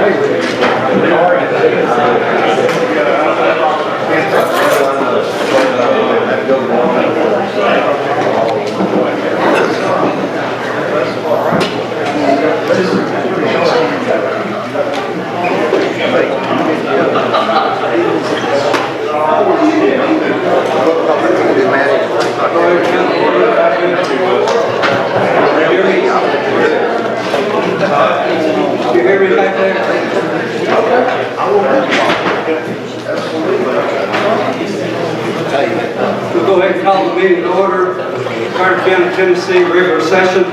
You hear me back there? We'll go ahead and call the meeting to order. Carter County, Tennessee regular session,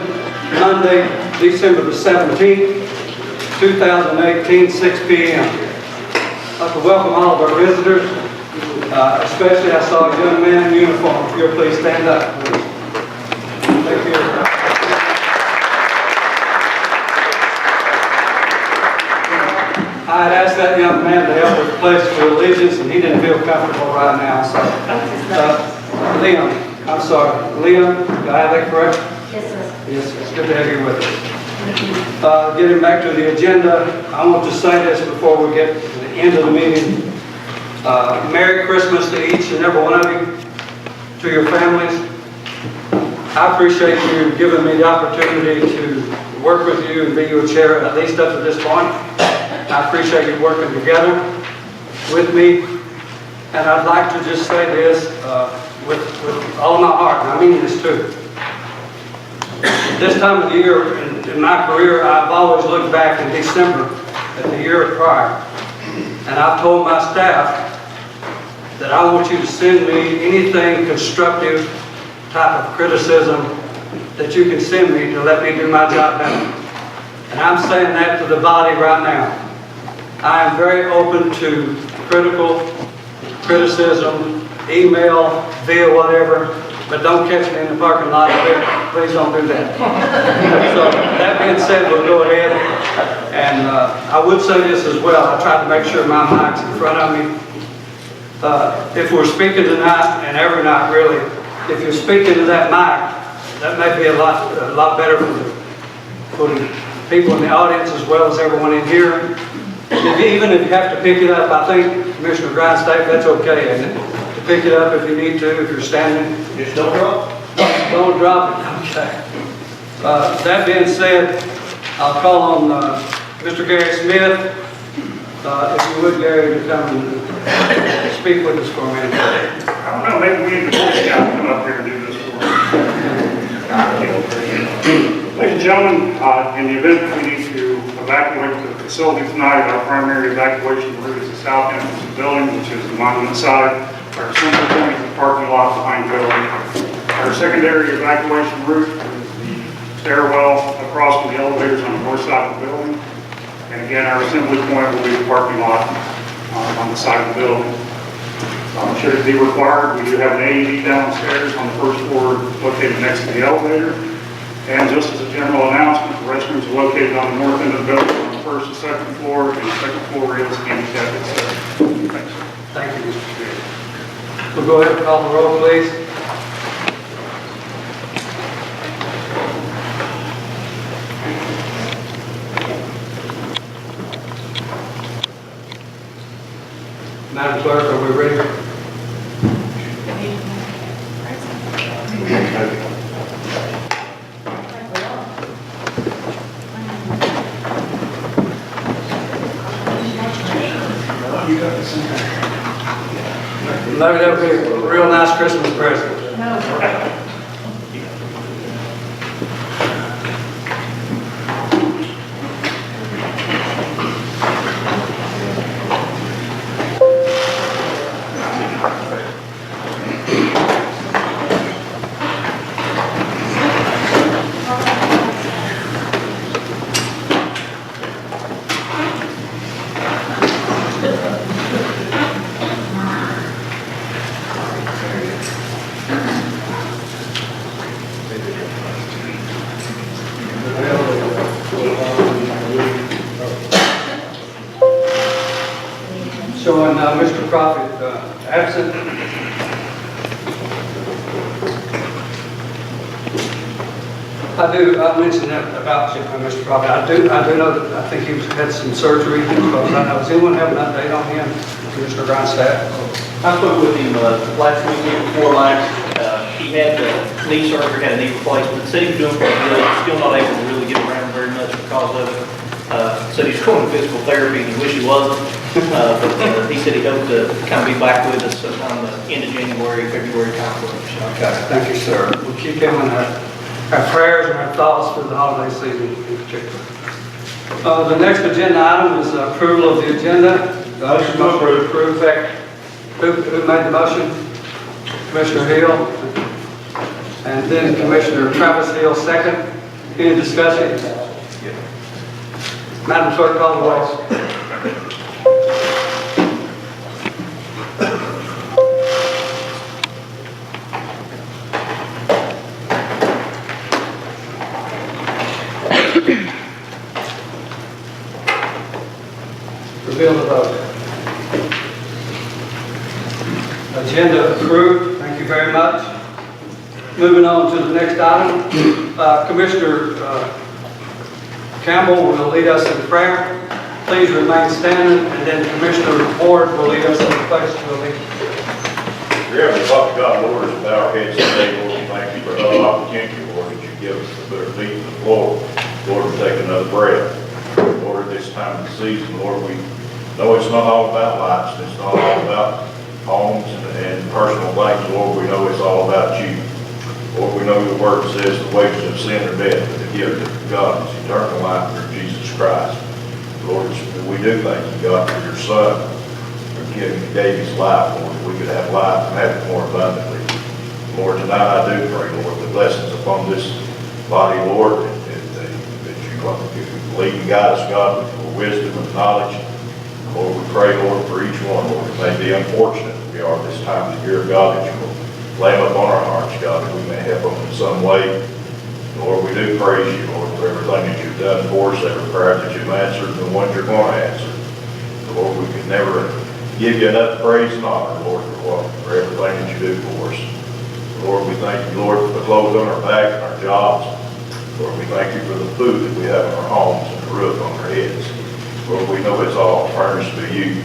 Monday, December the 17th, 2018, 6 p.m. I'd like to welcome all of our visitors, especially I saw a young man in uniform. If you'll please stand up. Thank you. I had asked that young man to help with the pledge of allegiance, and he didn't feel comfortable right now. So, Liam, I'm sorry. Liam, do I have that correct? Yes, sir. Yes, it's good to have you with us. Getting back to the agenda, I want to say this before we get to the end of the meeting. Merry Christmas to each and every one of you, to your families. I appreciate you giving me the opportunity to work with you and be your chair, at least up to this point. I appreciate you working together with me. And I'd like to just say this with all of my heart, and I mean this too. This time of the year in my career, I've always looked back in December at the year prior. And I've told my staff that I want you to send me anything constructive type of criticism that you can send me to let me do my job better. And I'm saying that to the body right now. I am very open to criticism, email, via whatever, but don't catch me in the parking lot. Please don't do that. So that being said, we'll go ahead. And I would say this as well. I tried to make sure my mic's in front of me. If we're speaking tonight, and every night really, if you're speaking to that mic, that may be a lot better for the people in the audience as well as everyone in here. Even if you have to pick it up, I think, Commissioner Grindstaff, that's okay, isn't it? To pick it up if you need to, if you're standing. Just don't drop. Don't drop it, okay. That being said, I'll call on Mr. Gary Smith. If you would, Gary, to come and speak with us for a minute. I don't know, maybe we need the Boy Scout to come up here and do this for us. Ladies and gentlemen, in the event that we need to evacuate the facility tonight, our primary evacuation route is the south entrance of the building, which is the monument side. Our assembly point is the parking lot behind the building. Our secondary evacuation route is the stairwell across from the elevators on the north side of the building. And again, our assembly point will be the parking lot on the side of the building. Should it be required, we do have an AED downstairs on the first floor located next to the elevator. And just as a general announcement, the restrooms are located on the north end of the building on the first and second floor, and the second floor is handicapped accessible. Thanks. Thank you, Mr. Smith. We'll go ahead and call the roll, please. Madam Clerk, are we ready? Maybe that would be a real nice Christmas present. Showing Mr. Prophet absent. I mentioned that about Mr. Bobby. I do know that, I think he had some surgery, because I know, does anyone have an update on him, Mr. Grindstaff? I spoke with him last weekend before last. He had knee surgery, had a knee replacement. Said he was doing pretty good. Still not able to really get around very much because of it. Said he's going to physical therapy and he wish he wasn't. But he said he hoped to kind of be back with us sometime end of January, February time frame. Okay, thank you, sir. We'll keep him in our prayers and our thoughts for the holiday season in particular. The next agenda item is approval of the agenda. Motion to approve. Who made the motion? Commissioner Hill. And then Commissioner Travis Hill, second. Any discussion? Madam Clerk, call the roll. Reveal the vote. Agenda approved. Thank you very much. Moving on to the next item. Commissioner Campbell will lead us in prayer. Please remain standing, and then Commissioner Ward will lead us in the pledge to allegiance. Dear Heavenly Father, God, Lord, as we bow our heads today, Lord, we thank you for another opportunity, Lord, that you give us to put our feet to the floor, Lord, to take another breath. Lord, at this time of the season, Lord, we know it's not all about lights, it's not all about homes and personal things, Lord, we know it's all about you. Lord, we know your word says the wages of sin are death, but the gift of God is eternal life through Jesus Christ. Lord, we do thank you, God, for your Son, for giving, he gave his life, Lord, that we could have life and have it more abundantly. Lord, tonight I do pray, Lord, the blessings upon this body, Lord, that you lead and guide us, God, with wisdom and knowledge. Lord, we pray, Lord, for each one, Lord, it may be unfortunate we are this time of the year, God, that you will lay them upon our hearts, God, that we may help them in some way. Lord, we do praise you, Lord, for everything that you've done for us, every prayer that you've answered, and the ones you're going to answer. Lord, we could never give you enough praise and honor, Lord, for everything that you do for us. Lord, we thank you, Lord, for the clothes on our back and our jobs. Lord, we thank you for the food that we have in our homes and the roof on our heads. Lord, we know it's all furnished to you.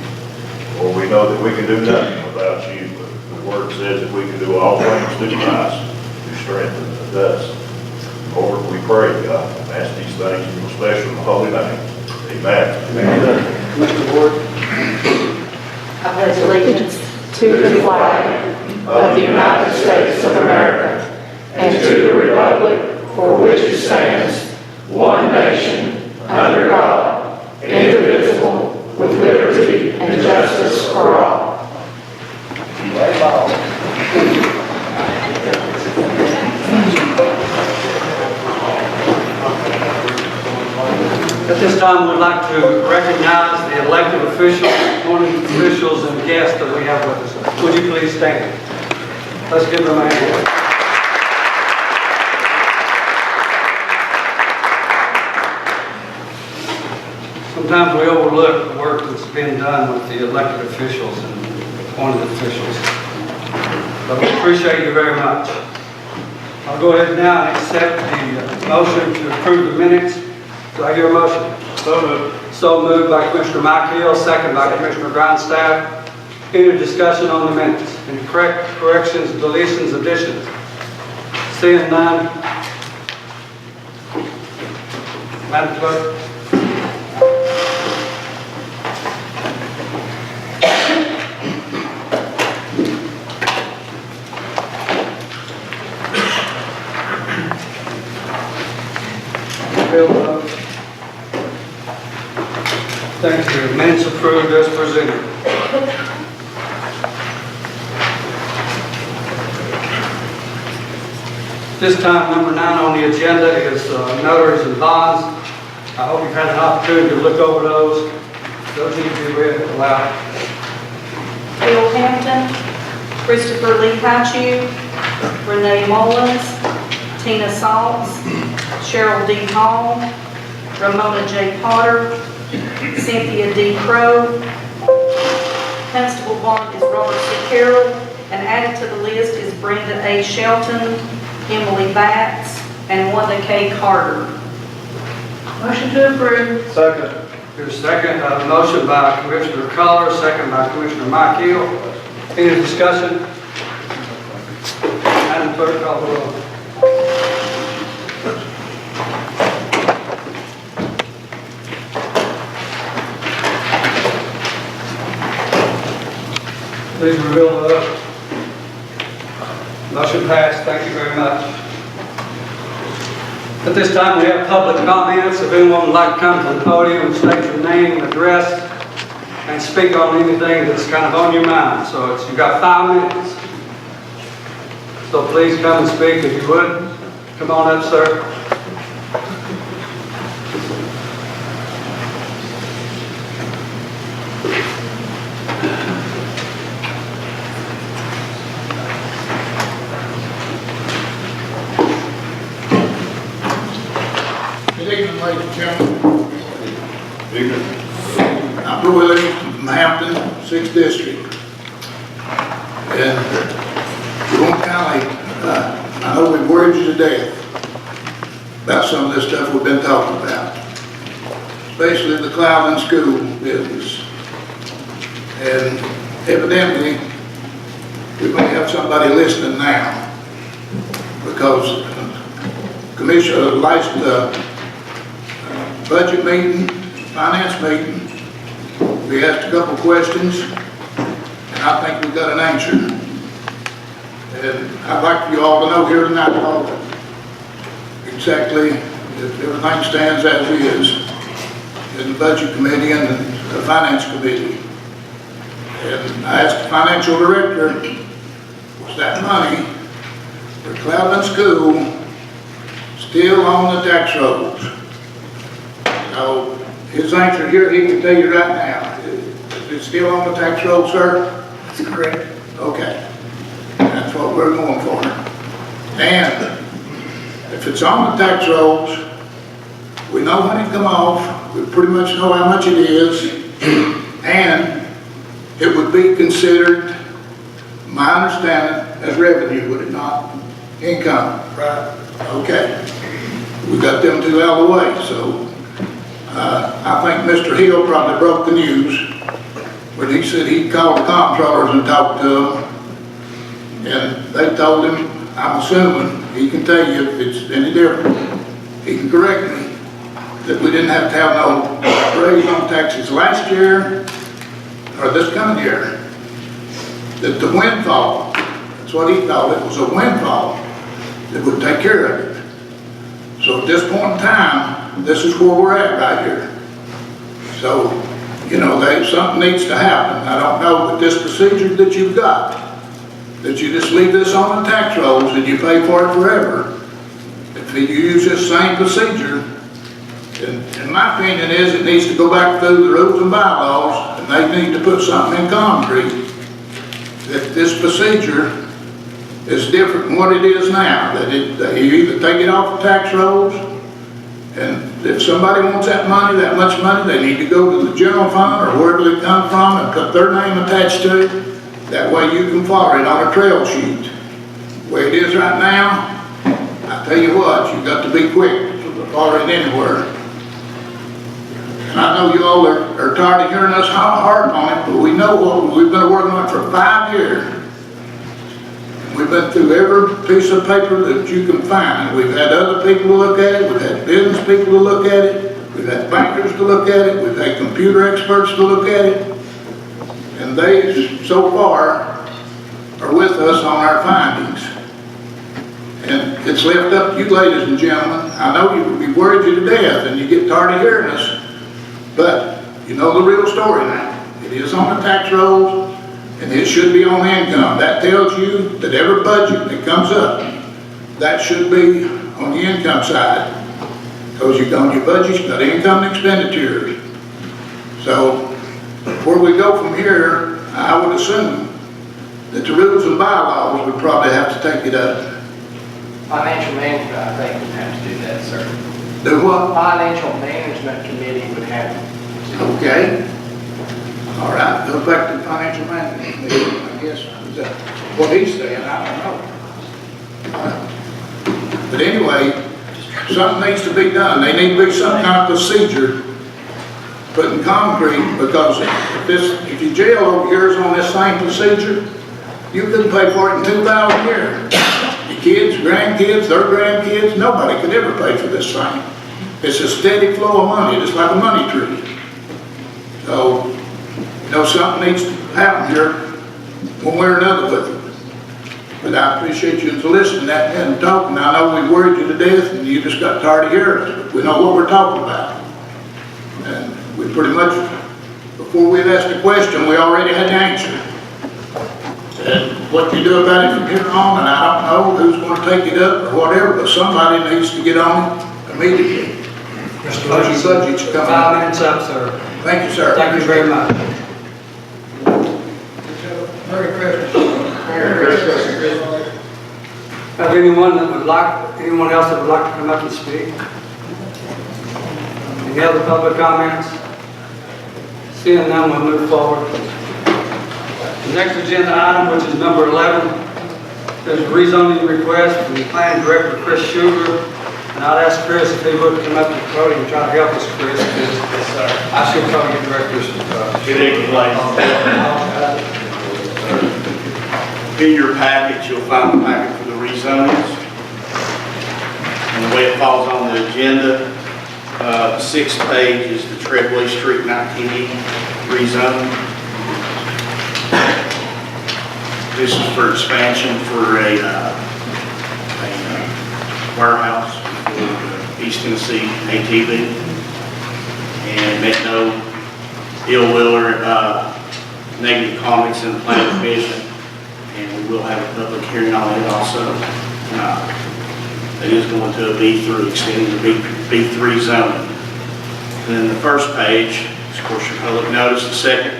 Lord, we know that we can do nothing without you, but the word says that we can do all things through Christ who strengthens us. Lord, we pray, God, and ask these things in your special and holy name. Amen. Amen. Mr. Ward. I pledge allegiance to the flag of the United States of America and to the republic for which it stands, one nation, under God, indivisible, with liberty and justice for all. At this time, we'd like to recognize the elected officials, appointed officials, and guests that we have with us. Would you please stand? Let's give them a hand. Sometimes we overlook the work that's been done with the elected officials and appointed officials. But we appreciate you very much. I'll go ahead now and accept the motion to approve the minutes. Do I hear a motion? So moved. So moved by Commissioner Mike Hill, second by Commissioner Grindstaff. Any discussion on the minutes? Any corrections, deletions, additions? Seeing none. Madam Clerk. Thank you. Minutes approved as presented. This time, number 9 on the agenda is notaries and bonds. I hope you've had an opportunity to look over those. Those need to be read aloud. Bill Hampton, Christopher Lee Hychu, Renee Mullins, Tina Saltz, Cheryl D. Hall, Ramona J. Potter, Cynthia D. Crow. Constable bond is Robert C. Carroll, and added to the list is Brenda A. Shelton, Emily Batts, and Wanda K. Carter. Motion to approve. Second. Here's a second, motion by Commissioner Collar, second by Commissioner Mike Hill. Any discussion? Madam Clerk, call the roll. Please reveal the vote. Motion passed. Thank you very much. At this time, we have public comments. If anyone would like to come to the podium, state your name, address, and speak on anything that's kind of on your mind. So you've got 5 minutes. So please come and speak if you would. Come on up, sir. Good evening, ladies and gentlemen. I'm Roy Lee from Hampton, 6th District. And Jerome County, I know we've worried you to death about some of this stuff we've been talking about, especially the Cloudland School business. And evidently, we may have somebody listening now, because Commissioner, last budget meeting, finance meeting, we asked a couple questions, and I think we got an answer. And I'd like for you all to know here tonight, exactly if everything stands as is in the budget committee and the finance committee. And I asked the financial director, was that money for Cloudland School still on the tax rolls? So his answer here, he can tell you right now. Is it still on the tax roll, sir? That's correct. Okay. That's what we're going for. And if it's on the tax rolls, we know when it come off, we pretty much know how much it is, and it would be considered, my understanding, as revenue, would it not? Income. Right. Okay. We got them two out of the way, so I think Mr. Hill probably broke the news when he said he called the comptrollers and talked to them, and they told him, I'm assuming, he can tell you if it's any different, he can correct me, that we didn't have to have no raise on taxes last year or this coming year, that the windfall, that's what he called it, was a windfall that would take care of it. So at this point in time, this is where we're at right here. So, you know, something needs to happen. I don't know, but this procedure that you've got, that you just leave this on the tax rolls and you pay for it forever, if you use this same procedure, in my opinion is it needs to go back through the rules and bylaws, and they need to put something in concrete, that this procedure is different than what it is now, that you either take it off the tax rolls, and if somebody wants that money, that much money, they need to go to the general fund or wherever they come from and put their name attached to it. That way you can follow it on a trail sheet. The way it is right now, I tell you what, you've got to be quick to follow it anywhere. And I know you all are tired of hearing us harp on it, but we know what we've been working on it for 5 years. We've been through every piece of paper that you can find. We've had other people to look at it. We've had business people to look at it. We've had bankers to look at it. We've had computer experts to look at it. And they, so far, are with us on our findings. And it's left up to you, ladies and gentlemen. I know we worried you to death and you get tired of hearing us, but you know the real story now. It is on the tax rolls. And it should be on income. That tells you that every budget that comes up, that should be on the income side. Because you've got your budget, you've got income and expenditures. So where we go from here, I would assume that the rules and bylaws would probably have to take it up. Financial management, I think, would have to do that, sir. Do what? Financial management committee would have to. Okay. All right, go back to the financial management, I guess, is that what he's saying, I don't know. But anyway, something needs to be done. They need to be some kind of procedure put in concrete, because if your jail over here is on this same procedure, you couldn't pay for it in 2,000 years. Your kids, grandkids, their grandkids, nobody could ever pay for this thing. It's a steady flow of money, just like a money tree. So, you know, something needs to happen here, one way or another with it. But I appreciate you listening to that and talking. I know we worried you to death and you just got tired of hearing us, but we know what we're talking about. And we pretty much, before we'd asked a question, we already had the answer. And what you do about it from here on, and I don't know who's going to take it up or whatever, but somebody needs to get on it immediately. Mr. Budget's Hutchinson, coming. 5 minutes up, sir. Thank you, sir. Thank you very much. Merry Christmas. Have anyone else that would like to come up and speak? Any other public comments? Seeing none, we'll move forward. The next agenda item, which is number 11, is a rezoning request from the planning director, Chris Sugar. And I'd ask Chris if he would come up to the podium and try to help us, Chris, because I should probably get directors. Good evening, ladies. In your package, you'll find the packet for the rezonings. And the way it falls on the agenda, the 6th page is the Treadway Street 19E rezone. This is for expansion for a warehouse for East Tennessee ATV. And make no ill will or negative comments in the planning commission. And we will have a public hearing on it also. It is going to a B3, extending the B3 zone. And then the first page is, of course, your public notice. The second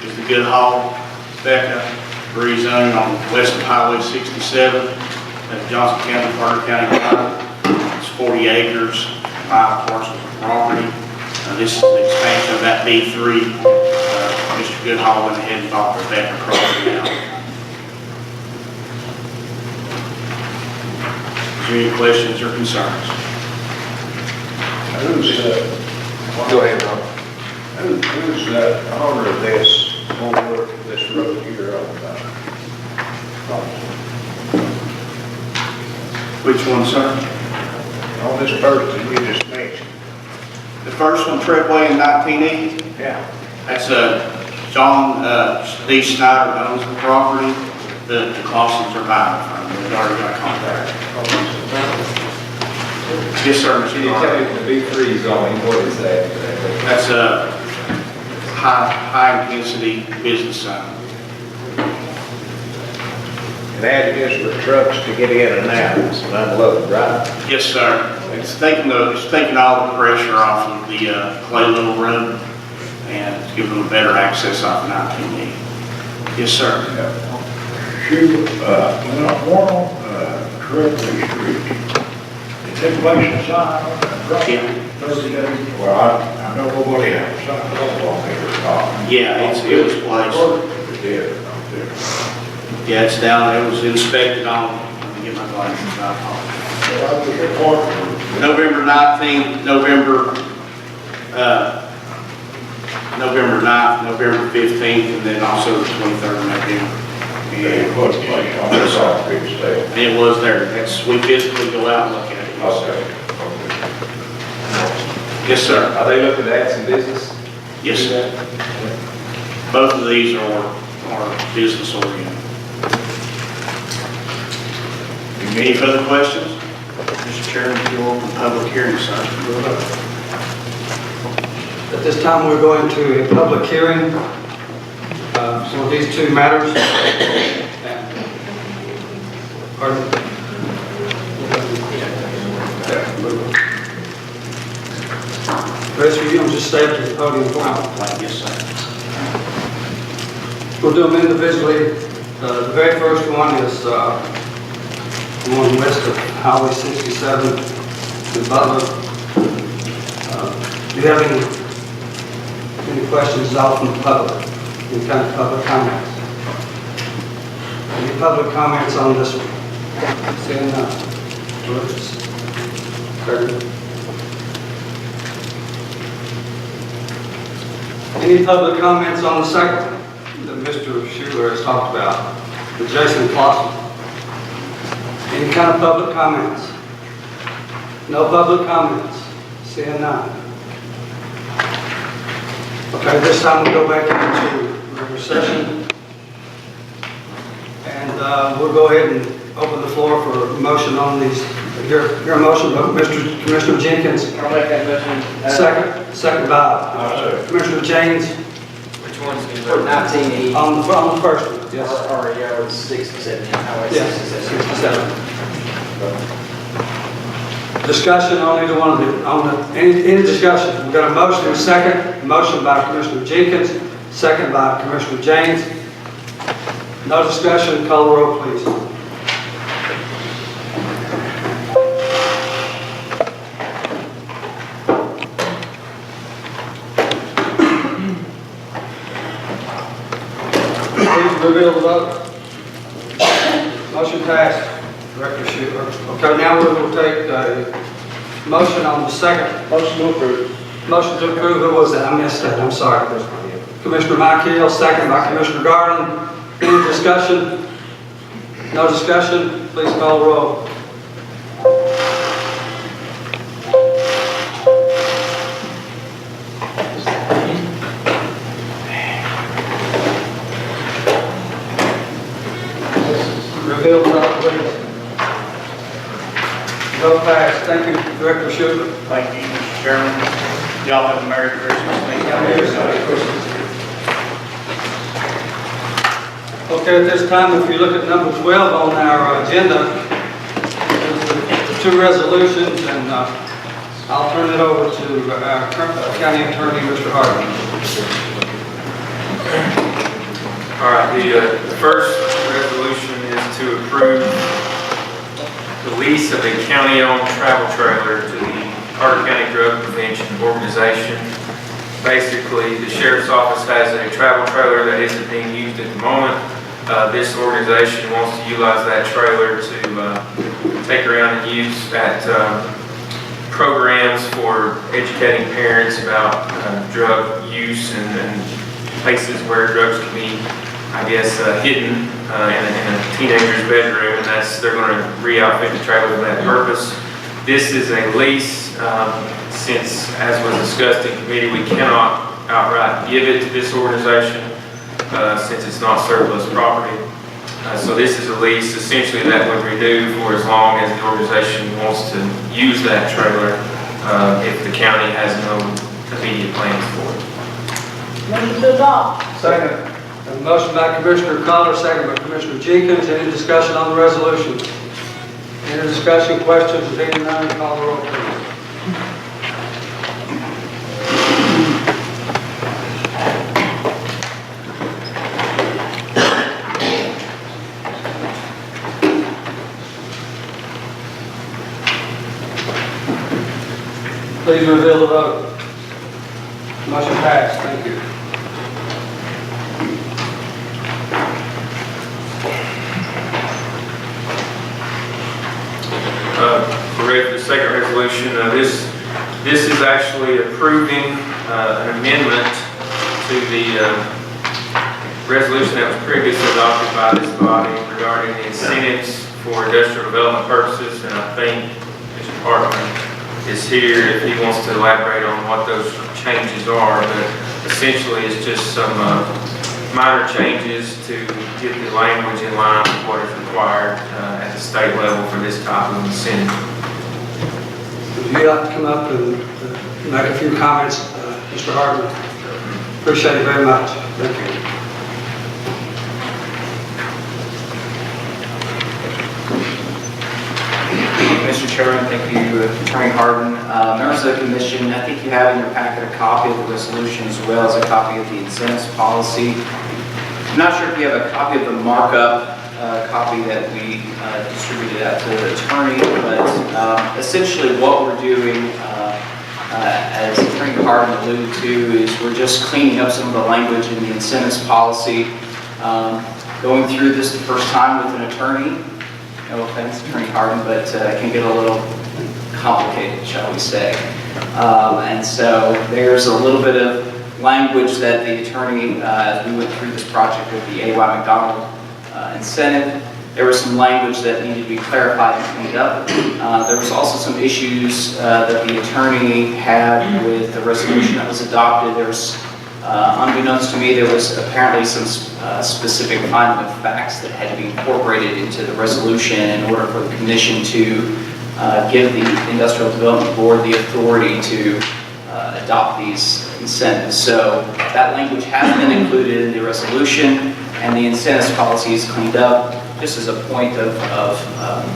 is the Good Hall, Becca, rezoning on west of Highway 67 at Johnson County, Carter County. It's 40 acres, 5 parcels of property. This is the expansion of that B3. Mr. Goodhall went ahead and bought the Becca property out. Is there any questions or concerns? Go ahead, Ron. Who's the owner of this, owner of this road here on Which one, sir? this person you just mentioned? The first one, Treadway in 19E. Yeah. That's John D. Snyder owns the property. The Clausens are buying it from him. They've already got a contract. Yes, sir. Can you tell me the B3 zoning, what is that? That's a high intensity business zone. And that is for trucks to get in and out and unload, right? Yes, sir. It's taking all the pressure off of the Clay Little Road and it's giving them better access off 19E. Yes, sir. When I walk on Treadway Street, it's in place to sign on that road. Yeah. 30 days. Well, I know nobody has signed off on it. Yeah, it was placed. It did, out there. Yeah, it's down there. It was inspected on, let me get my glasses out. Well, I was reporting. November 19th, November 9th, November 15th, and then also the 23rd of November. They put a place on this property today. And it was there. We physically go out and look at it. Okay. Yes, sir. Are they looking to add some business? Yes, sir. Both of these are business oriented. Any further questions? Mr. Chairman, if you want the public hearing, sir. At this time, we're going to a public hearing for these two matters. Pardon? Chris, will you just stay up to the podium for me? Yes, sir. We'll do them individually. The very first one is the one west of Highway 67 in Butler. Do you have any questions out from the public? Any kind of public comments? Any public comments on this one? Seeing none. Any public comments on the second that Mr. Schuler has talked about, with Jason Clausen? Any kind of public comments? No public comments? Seeing none. Okay, this time we'll go back into regular session. And we'll go ahead and open the floor for a motion on these. Your motion, Commissioner Jenkins. I'll make that motion. Second by Commissioner James. Which one's going to 19E. On the first one, yes. Or, yeah, or 67, Highway Yes, 67. 67. Discussion on either one of any discussion? We've got a motion and a second. Motion by Commissioner Jenkins, second by Commissioner James. No discussion, call the roll, please. Please reveal the vote. Motion passed. Director Schuler. Okay, now we're going to take a motion on the second. Motion to approve. Motion to approve. Who was that? I missed that. I'm sorry. Commissioner Mike Hill, second by Commissioner Garland. Any discussion? No discussion? Please call the roll. Reveal the vote, please. Vote passed. Thank you, Director Schuler. Thank you, Mr. Chairman. Y'all have a Merry Christmas. Thank you. Okay, at this time, if you look at number 12 on our agenda, there's the two resolutions, and I'll turn it over to our county attorney, Mr. Harden. All right, the first resolution is to approve the lease of a county-owned travel trailer to the Carter County Drug Prevention Organization. Basically, the sheriff's office has a travel trailer that isn't being used at the moment. This organization wants to utilize that trailer to take around and use at programs for educating parents about drug use and places where drugs can be, I guess, hidden in a teenager's bedroom, and they're going to re-outfit the trailer for that purpose. This is a lease, since, as was discussed in committee, we cannot outright give it to this organization since it's not surplus property. So this is a lease essentially that would renew for as long as the organization wants to use that trailer if the county has no immediate plans for it. Ready to adopt. Second. A motion by Commissioner Collar, second by Commissioner Jenkins. Any discussion on the resolution? Any discussion, questions? Seeing none, call the roll, please. Please reveal the vote. Motion passed. Thank you. For the second resolution, this is actually approving an amendment to the resolution that was previously adopted by this body regarding the incentives for industrial development purposes, and I think Mr. Hartman is here if he wants to elaborate on what those changes are, but essentially it's just some minor changes to get the language in line with what is required at the state level for this type of incentive. Would you like to come up and make a few comments, Mr. Hartman? Appreciate it very much. Thank you. Mr. Chairman, thank you, Attorney Harden. Members of the Commission, I think you have in your packet a copy of the resolution as well as a copy of the incentives policy. I'm not sure if you have a copy of the markup copy that we distributed out to the attorney, but essentially what we're doing, as Attorney Harden alluded to, is we're just cleaning up some of the language in the incentives policy. Going through this the first time with an attorney, no offense, Attorney Harden, but it can get a little complicated, shall we say. And so there's a little bit of language that the attorney, as we went through this project with the A.Y. McDonald incentive, there was some language that needed to be clarified and cleaned up. There was also some issues that the attorney had with the resolution that was adopted. There's, unbeknownst to me, there was apparently some specific finding of facts that had to be incorporated into the resolution in order for the commission to give the Industrial Development Board the authority to adopt these incentives. So that language has been included in the resolution, and the incentives policy is cleaned up. Just as a point of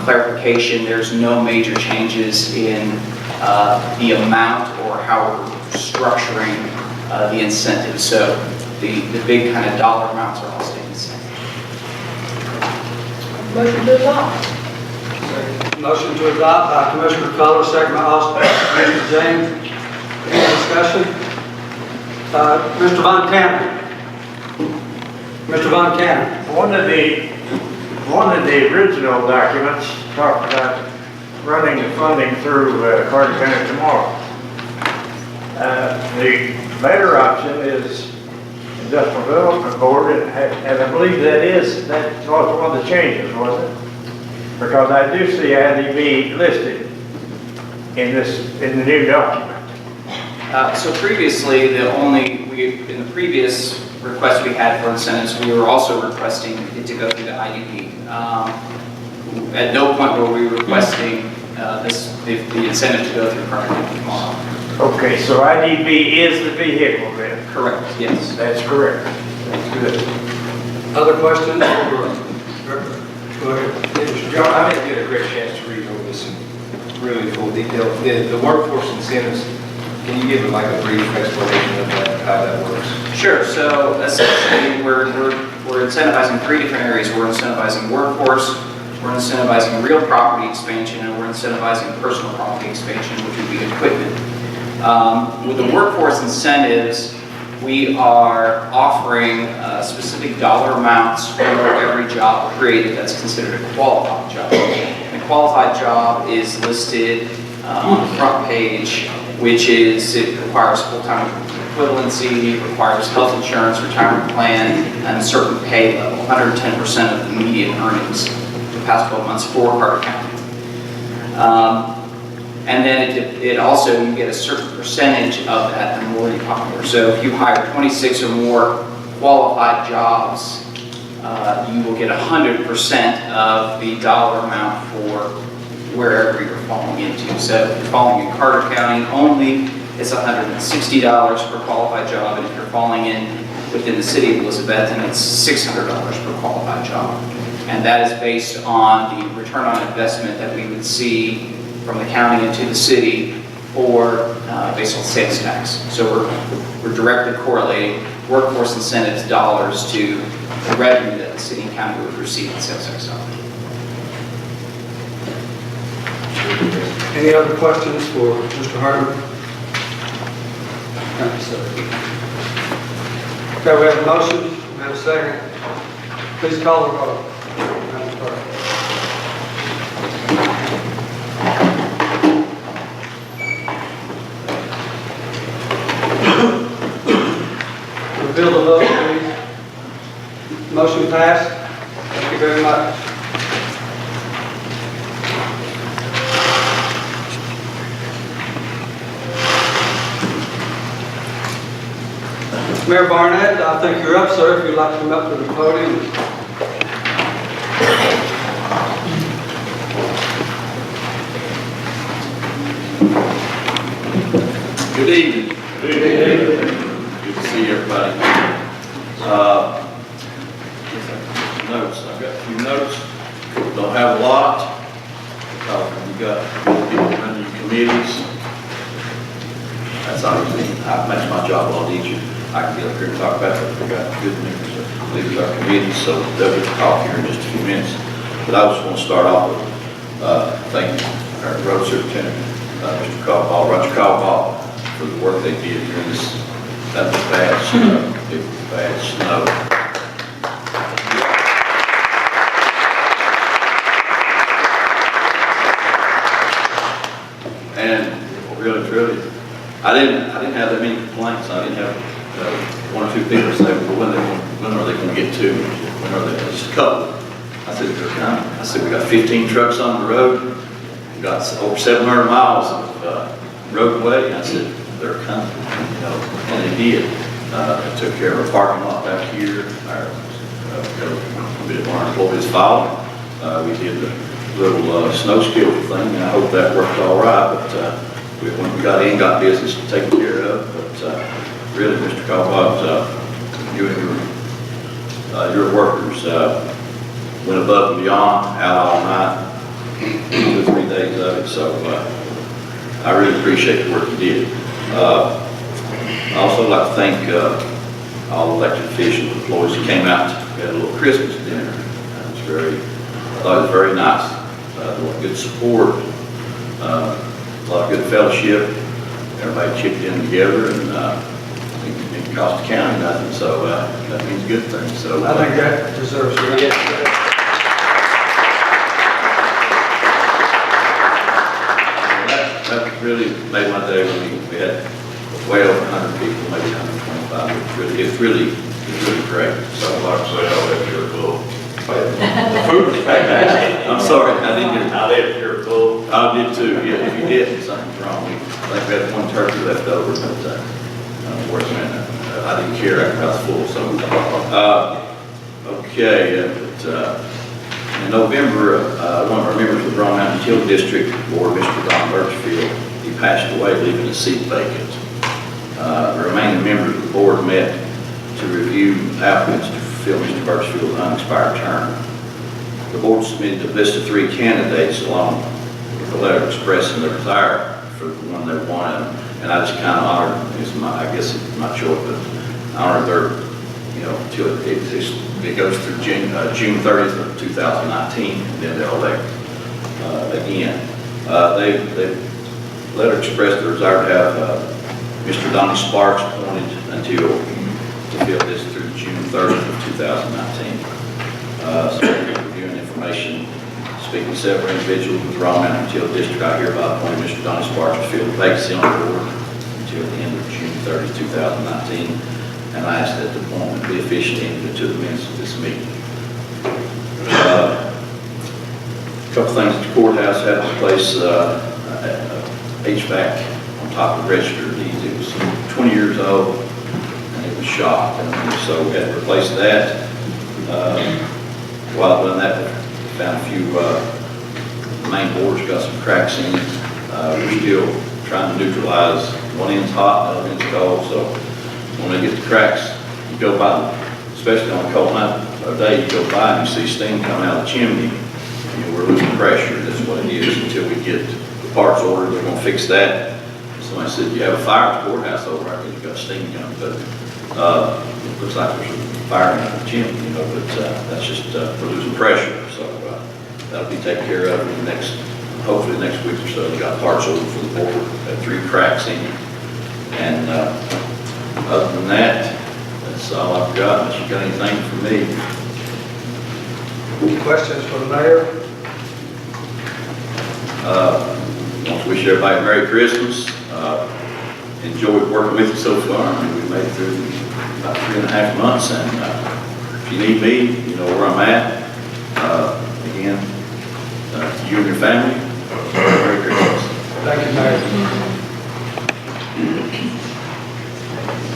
clarification, there's no major changes in the amount or how we're structuring the incentives. So the big kind of dollar amounts are all staying the same. Motion to adopt. Motion to adopt by Commissioner Culler, second by Commissioner James. Any discussion? Mr. Von Cannon. Mr. Von Cannon. One of the original documents talked about running the funding through Carter County tomorrow. The better option is Industrial Development Board, and I believe that was one of the changes, wasn't it? Because I do see IDB listed in the new document. So previously, in the previous request we had for incentives, we were also requesting it to go through the IDB. At no point were we requesting the incentive to go through Carter County tomorrow. Okay, so IDB is the vehicle then? Correct, yes. That's correct. That's good. Other questions? Go ahead. John, I didn't get a great chance to read over this in really full detail. The workforce incentives, can you give like a brief explanation of that, how that works? Sure. So essentially, we're incentivizing three different areas. We're incentivizing workforce, we're incentivizing real property expansion, and we're incentivizing personal property expansion, which would be equipment. With the workforce incentives, we are offering specific dollar amounts for every job created that's considered a qualified job. And a qualified job is listed on the front page, which is, it requires full-time equivalency, it requires health insurance, retirement plan, and a certain pay level, 110% of the median earnings for the past 12 months for Carter County. And then it also, you get a certain percentage of that the more you hire. So if you hire 26 or more qualified jobs, you will get 100% of the dollar amount for wherever you're falling into. So if you're falling in Carter County only, it's $160 per qualified job, and if you're falling in within the city of Elizabeth, then it's $600 per qualified job. And that is based on the return on investment that we would see from the county into the city, or based on sales tax. So we're directly correlating workforce incentives dollars to the revenue that the city and county would receive in sales tax dollars. Any other questions for Mr. Hardeman? Okay, we have a motion, we have a second. Please call the roll. Madam Clerk. Reveal the vote, please. Motion passed. Thank you very much. Mayor Barnett, I think you're up, sir, if you'd like to come up to the podium. Good evening. Good evening. Good to see everybody. Notes. I've got a few notes. Don't have a lot. You've got people running committees. That's obviously, that's my job on each. I can get up here and talk about it. We've got good members that lead our committees, so they'll get to talk here in just a few minutes. But I just want to start off with thanking our road superintendent, Mr. Caldwell, Roger Caldwell, for the work they did during this bad snow, bad snow. And really, truly, I didn't have that many complaints. I didn't have one or two people say, well, when are they going to get to me? When are they? Just a couple. I said, they're coming. I said, we got 15 trucks on the road. We got over 700 miles of roadway. I said, they're coming. You know, and they did. They took care of our parking lot back here. We did our employees following. We did the little snow skill thing, and I hope that worked all right. But when we got in, got business taken care of. But really, Mr. Caldwell, you and your workers went above and beyond, out all night, 2 or 3 days of it. So I really appreciate the work you did. I also like to thank all elected officials, employees who came out. We had a little Christmas dinner. I thought it was very nice. A lot of good support, a lot of good fellowship. Everybody chipped in together, and it didn't cost the county nothing, so that means a good thing. So I think that deserves it. That really made my day when we had way over 100 people, maybe 125. It's really great. So like I say, I'll let your club. The food was fantastic. I'm sorry, I didn't get it. I let your club. I did too, yeah. If you didn't, something's wrong. I think we had one turkey left over, but worse than that. I didn't care after I was full, so. Okay, in November, one of our members of the Brown Mountain Utility District Board, Mr. Don Birchfield, he passed away, leaving his seat vacant. The remaining members of the board met to review applicants to fill Mr. Birchfield's unexpired term. The board submitted a list of 3 candidates along with a letter expressing their desire for the one they wanted, and I just kind of honored, I guess it's my choice, but I honored their, till it goes through June 30th of 2019, and then they'll elect again. They letter expressed their desire to have Mr. Donnie Sparks appointed until to fill this through June 30th of 2019. So reviewing information, speaking to several individuals with the Raw Mountain Utility District, I hereby appoint Mr. Donnie Sparks to fill the vacancy on the board until the end of June 30th, 2019. And I ask that the appointment be officially entered into the minutes of this meeting. A couple things at the courthouse had to replace HVAC on top of the register of deeds. It was 20 years old and it was shot, and so we had to replace that. While doing that, we found a few main boards got some cracks in it. We're still trying to neutralize. One end's hot, the other end's cold, so when they get the cracks, you go by, especially on a cold night or day, you go by and you see steam coming out of the chimney, and we're losing pressure. That's what it is until we get the parts ordered. They're going to fix that. Somebody said, you have a fire at the courthouse over there because you've got steam coming, but it looks like there's a fire in the chimney, but that's just we're losing pressure. So that'll be taken care of in the next, hopefully the next week or so. We got parts ordered for the board, got 3 cracks in it, and other than that, that's all I've got. Unless you got anything for me. Any questions for the mayor? I want to wish everybody a Merry Christmas. Enjoyed working with you so far. I mean, we made it through about 3.5 months, and if you need me, you know where I'm at. Again, to you and your family, Merry Christmas. Thank you, Mayor.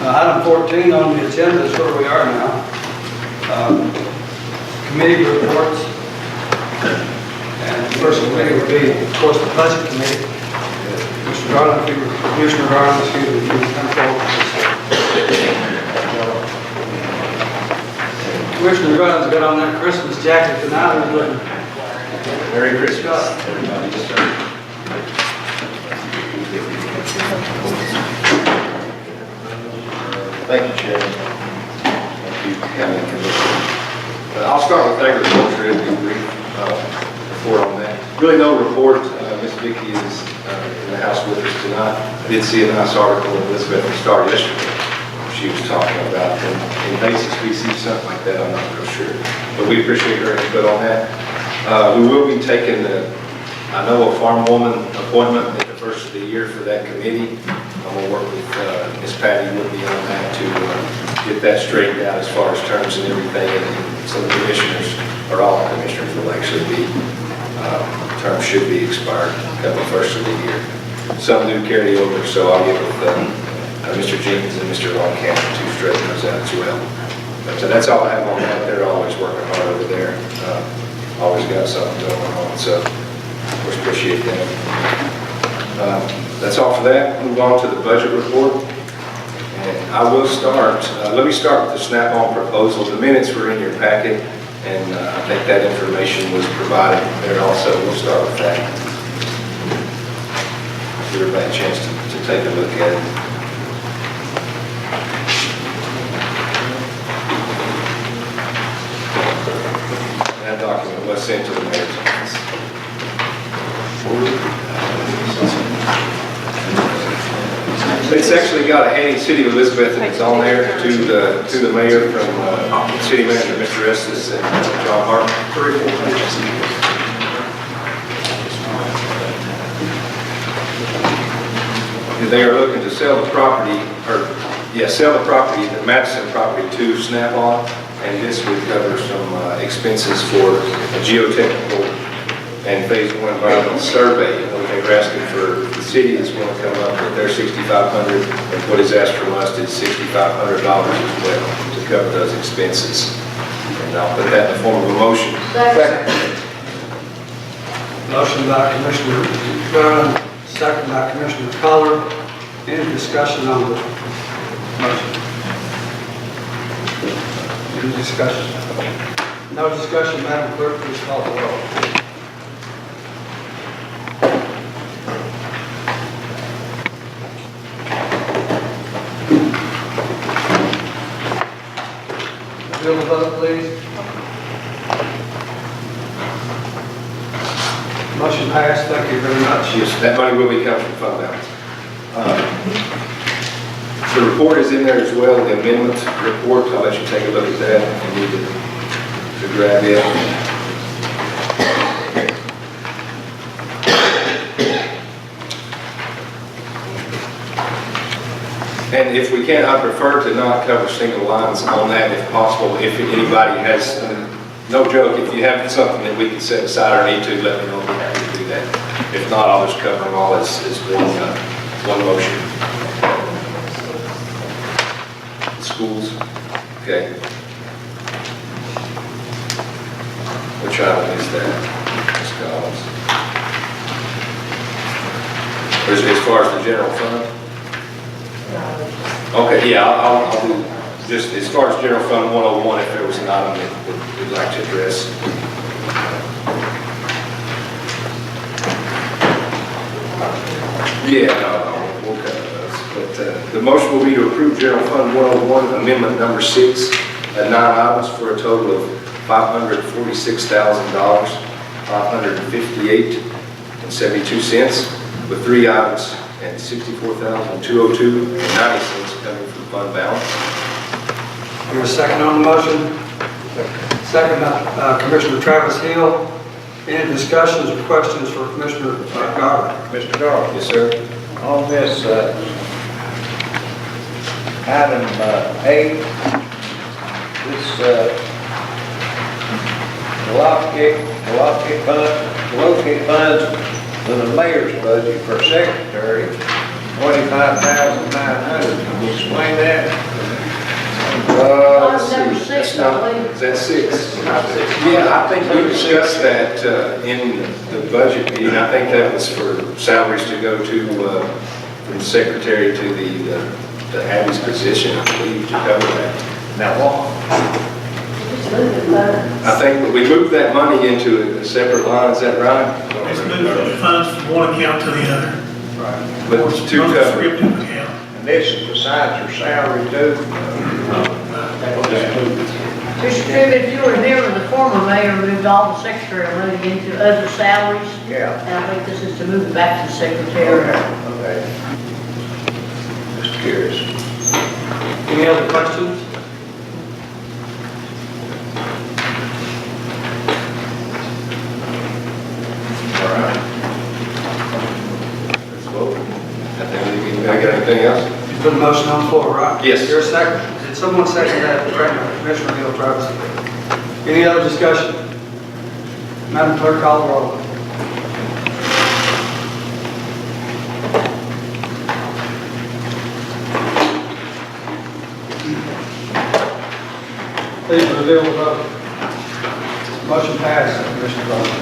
Item 14 on the agenda is where we are now. Committee reports. And the first committee would be, of course, the Budget Committee. Mr. Garland, Commissioner Garland, excuse me, you come forward. Commissioner Garland's got on that Christmas jacket tonight. He's looking. Merry Christmas, everybody. Thank you, Chairman. Thank you, County Commissioner. I'll start with agriculture and be brief report on that. Really no report. Ms. Vicki is in the house with us tonight. I did see a nice article in Elizabeth Star yesterday. She was talking about in basis we see something like that. I'm not real sure, but we appreciate her input on that. We will be taking I know a farm woman appointment at the first of the year for that committee. I'm gonna work with Ms. Patty Woodby on that to get that straightened out as far as terms and everything. And so the commissioners, or all commissioners will actually be, terms should be expired come the first of the year. Some do carry over, so I'll get with Mr. Jenkins and Mr. Long Camp to straighten those out as well. But that's all I have on that. They're always working hard over there. Always got something going on, so of course appreciate them. That's all for that. Move on to the budget report. And I will start, let me start with the Snap-on proposal. The minutes were in your packet, and I think that information was provided there also. We'll start with that. Give everybody a chance to take a look at it. That document was sent to the mayor's office. It's actually got a Haney City of Elizabeth, and it's on there to the mayor from City Manager Mr. Estes and John Hart. 3 or 4 pages. They are looking to sell the property, sell the property, the Madison property to Snap-on, and this would cover some expenses for a geotechnical and phase 1 environmental survey. What they were asking for the city is going to come up with their $6,500, and what is asked from us is $6,500 as well to cover those expenses. And I'll put that in the form of a motion. Motion by Commissioner Gunn, second by Commissioner Collar. Any discussion on the motion? Any discussion? No discussion, Madam Clerk, please call the roll. Bill, the vote, please. Motion passed. Thank you very much. Yes, that money will be coming from fund balance. The report is in there as well, the amendment report. I'll let you take a look at that if you need to grab it. And if we can, I prefer to not cover single lines on that if possible. If anybody has, no joke, if you have something that we can set aside or need to, let me know. I'll be happy to do that. If not, I'll just cover them all as one motion. Schools, okay. Which item is that, Ms. Collins? As far as the general fund? Okay, yeah, I'll do, just as far as general fund 101, if there was an item that we'd like to address. Yeah, no, we'll cover those. But the motion will be to approve general fund 101, amendment number 6, at 9 items for a total of $546,000, $558.72, with 3 items and $64,202.90 coming from fund balance. Your second on the motion? Second by Commissioner Travis Hill. Any discussions or questions for Commissioner Garland? Mr. Darrell, Yes, sir. on this item A, this locate funds in the mayor's budget for secretary, $25,900. Can you explain that? Let's see. That's not, is that 6? Yeah, I think we discussed that in the budget meeting. I think that was for salaries to go to, from secretary to the Abby's position, I believe, to cover that. Now what? I think we moved that money into a separate line, is that right? It's moved the funds from one account to the other. Right. But it's two covered. Descriptive account. And this is besides her salary too? Mr. Tribbett, if you remember, the former mayor moved all the secretary money into other salaries. Yeah. And I think this is to move it back to the secretary. Okay. Just curious. Any other questions? All right. Let's vote. I got anything else? You put a motion on the floor, right? Yes. Your second. Did someone second that? Commissioner Hill, Travis? Any other discussion? Madam Clerk, call the roll. Please reveal the vote. Motion passed, Commissioner Bowman.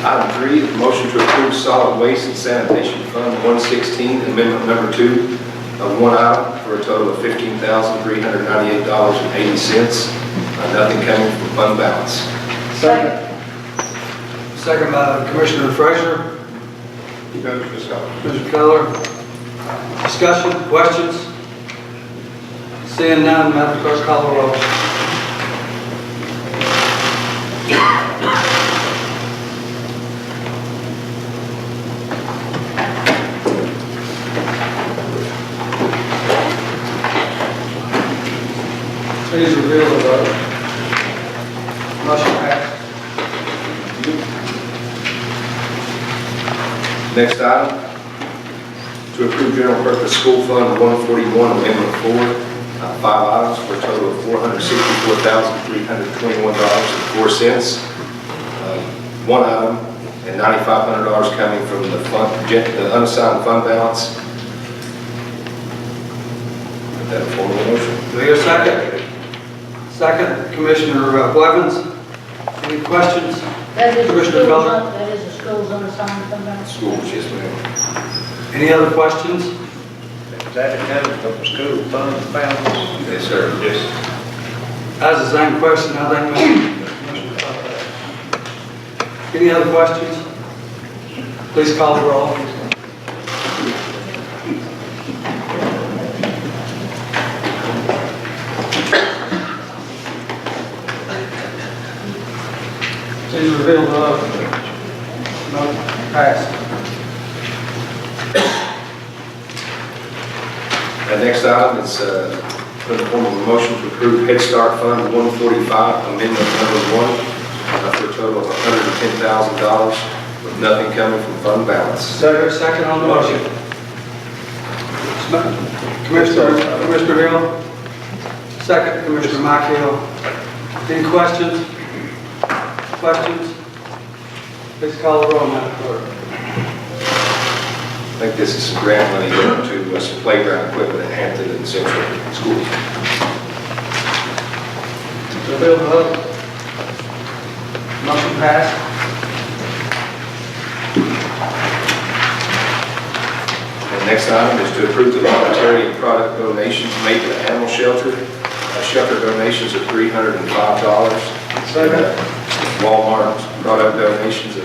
Item 3, motion to approve solid waste and sanitation fund 116, amendment number 2 of one item for a total of $15,398.80. Nothing coming from fund balance. Second. Second by Commissioner Frazier. Commissioner Keller. Discussion, questions? Seeing none, Madam Clerk, call the roll. Please reveal the vote. Motion passed. Next item, to approve general purpose school fund 141, amendment 4, 5 items for a total of $464,321.04. One item and $9,500 coming from the fund, the unassigned fund balance. Put that in form of a motion. Do we hear a second? Second, Commissioner Blevins. Any questions? That is the Commissioner schools, Keller? that is the schools unassigned fund balance. Schools, yes, ma'am. Any other questions? Is that accounted from the school fund balance? Yes, sir. Yes. That's the same question, I think. Any other questions? Please call the roll. Please reveal the vote. No, pass. Next item is put in the form of a motion to approve Head Start Fund 145, amendment number 1, for a total of $110,000, with nothing coming from fund balance. Second on the motion. Commissioner Hill. Second, Commissioner Mike Hill. Any questions? Questions? Please call the roll, Madam Clerk. I think this is some grant money going to some playground equipment at Hampton and Central Schools. Reveal the vote. Motion passed. And next item is to approve the voluntary and product donations made to the animal shelter. Shelter donations of $305. Second. Walmart product donations of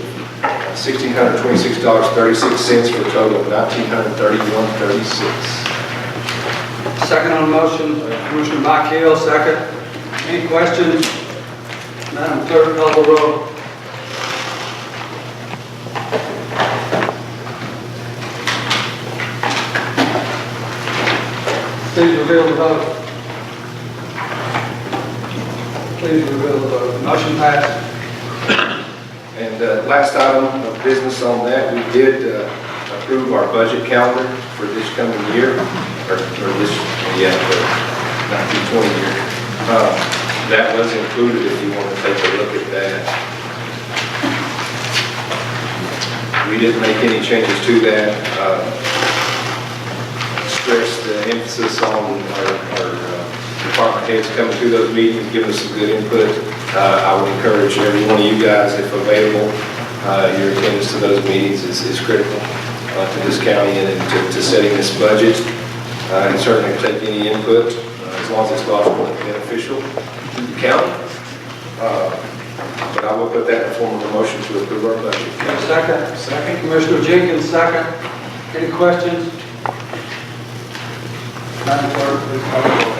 $1,626.36 for a total of $1,931.36. Second on the motion, Commissioner Mike Hill, second. Any questions? Madam Clerk, call the roll. Please reveal the vote. Please reveal the vote. Motion passed. And last item of business on that, we did approve our budget calendar for this coming year, or this, yeah, the 1920 year. That was included if you want to take a look at that. We didn't make any changes to that. Stress the emphasis on our department heads coming to those meetings, giving us some good input. I would encourage every one of you guys, if available, your attendance to those meetings is critical to this county and to setting this budget. And certainly take any input, as long as it's logical and beneficial to the county. But I will put that in the form of a motion to approve our budget. Second. Second. Commissioner Jenkins, second. Any questions? Madam Clerk, please call the roll.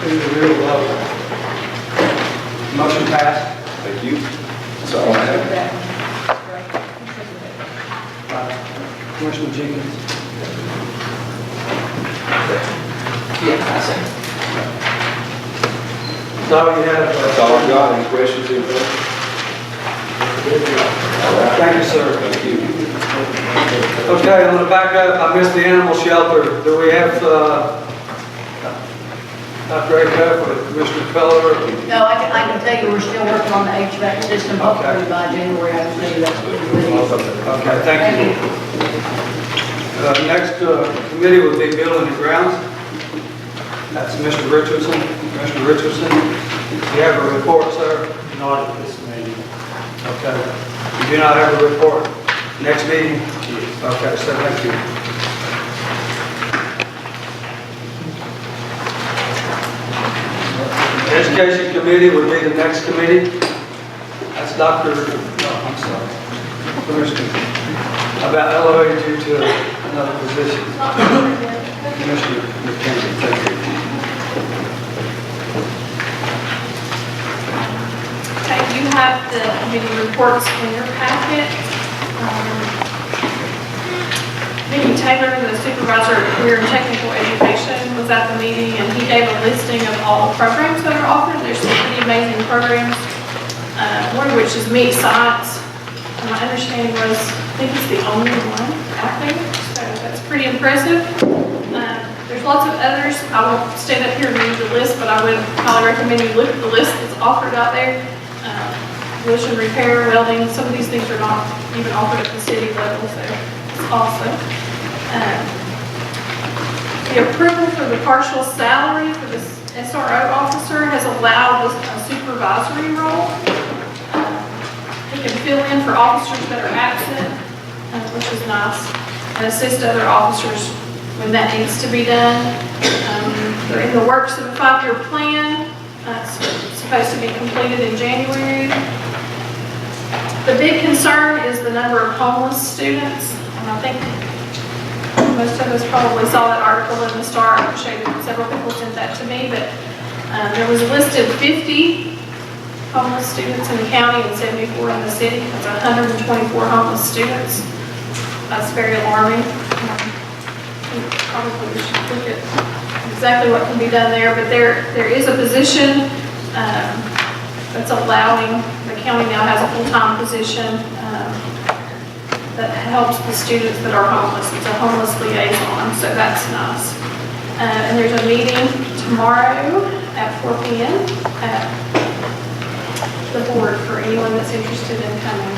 Please reveal the vote. Motion passed. Thank you. That's all I have. Commissioner Jenkins. Yeah, I see. That's all you have? That's all I've got. Any questions, anybody? Thank you, sir. Thank you. Okay, I'm gonna back up. I missed the animal shelter. Do we have, Dr. Acuff or Commissioner Keller? No, I can tell you, we're still working on the HVAC system, hopefully by January, I can tell you that's what we're doing. Okay, thank you. Next committee will be Building and Grounds. That's Mr. Richardson. Mr. Richardson, do you have a report, sir? Not at this meeting. Okay. You do not have a report? Next meeting? Okay, so thank you. Education Committee would be the next committee. That's Dr. No, I'm sorry. Commissioner. About elevating you to another position. Commissioner McKenzie, thank you. Okay, you have the committee reports in your packet. Vicki Taylor, the supervisor of career and technical education, was at the meeting and he gave a listing of all the programs that are offered. There's some pretty amazing programs, one of which is Meet Science. And my understanding was, I think it's the only one out there, so that's pretty impressive. There's lots of others. I won't stand up here and read the list, but I would highly recommend you look at the list that's offered out there. Collision repair, welding, some of these things are not even offered at the city level, so it's awesome. The approval for the partial salary for the SRO officer has allowed a supervisory role. He can fill in for officers that are absent, which is nice, and assist other officers when that needs to be done. They're in the works of a 5-year plan. It's supposed to be completed in January. The big concern is the number of homeless students, and I think most of us probably saw that article in the Star. I'm sure that several people sent that to me, but there was listed 50 homeless students in the county and 74 in the city. That's 124 homeless students. That's very alarming. Probably we should look at exactly what can be done there, but there is a position that's allowing, the county now has a full-time position that helps the students that are homeless. It's a homeless liaison, so that's nice. And there's a meeting tomorrow at 4 p.m. at the board for anyone that's interested in coming.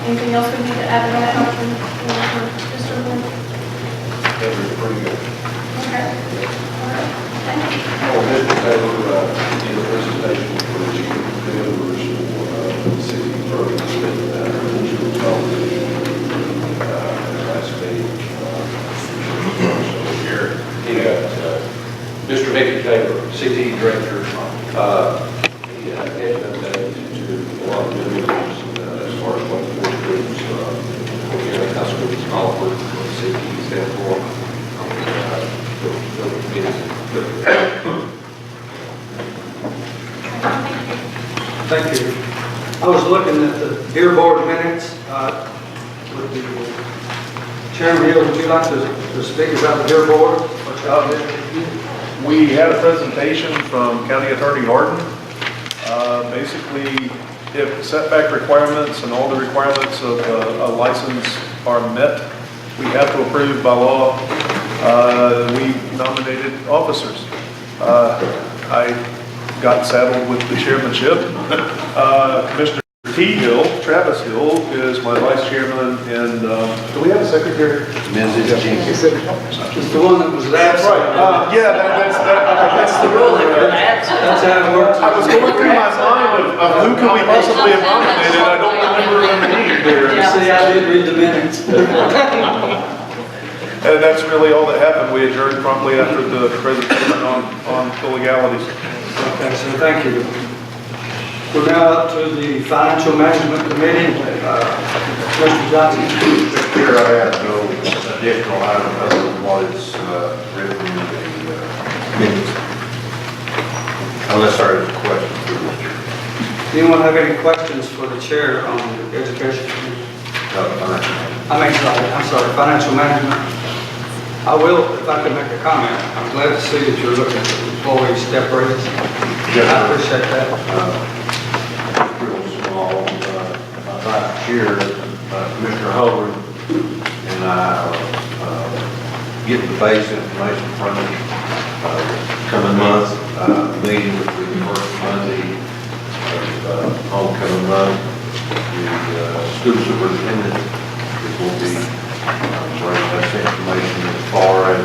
Anything else we need to add to that? Mr. Moore? That was pretty good. Okay. All right. Thank you. Well, Mr. Taylor, in the presentation for the chief members of the city programs that was called last meeting. So here, he got Mr. Mickey Taylor, CT director. He had updated to a lot of new members as far as what the board groups, high school is offered from the CT standpoint. Thank you. I was looking at the Deer Board minutes. With the Chairman Hill, would you like to speak about the Deer Board? We had a presentation from County Attorney Harden. Basically, if setback requirements and all the requirements of a license are met, we have to approve by law. We nominated officers. I got saddled with the chairmanship. Mr. T. Hill, Travis Hill, is my vice chairman, and do we have a secretary? Mrs. Jenkins. It's the one that was absent. Right. Yeah, that's the rule. That's how it works. I was going through my mind of who could we possibly have nominated. I don't remember the name there. See, I did read the minutes. And that's really all that happened. We adjourned promptly after the presentation on the legalities. Okay, so thank you. We're now up to the Financial Management Committee. Mr. Johnson. Mr. Chair, I have no additional item other than what is written in the minutes. Unless there is a question for the chair. Anyone have any questions for the chair on the Education Committee? I'm sorry, Financial Management. I will, if I can make a comment, I'm glad to see that you're looking at employee step raises. I appreciate that. Real small, last year, Commissioner Holder and I are getting the base information from him coming month, meeting with the first Monday of homecoming month. The school superintendent will be bringing us information as far as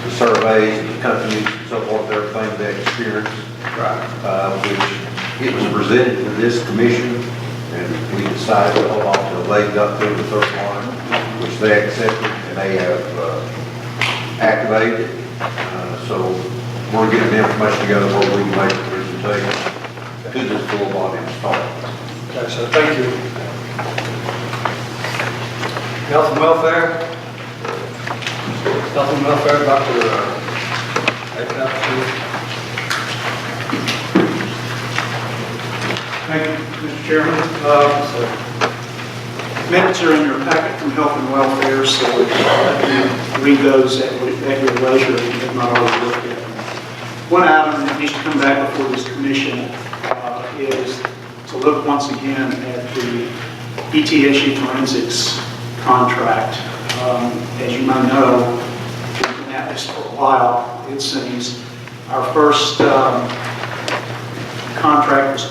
the surveys, the companies, and so forth, everything they experience. Which it was presented to this commission, and we decided to hold on till they got through the third one, which they accepted, and they have activated. So we're getting the information together where we can make a presentation to this full body and start. Okay, so thank you. Health and welfare. Health and welfare, Dr. Atkins. Thank you, Mr. Chairman. Minutes are in your packet from Health and Welfare, so let you read those at your leisure if you've not already looked at them. One item that needs to come back before this commission is to look once again at the ETSU forensics contract. As you may know, we've been at this for a while, it seems. Our first contract was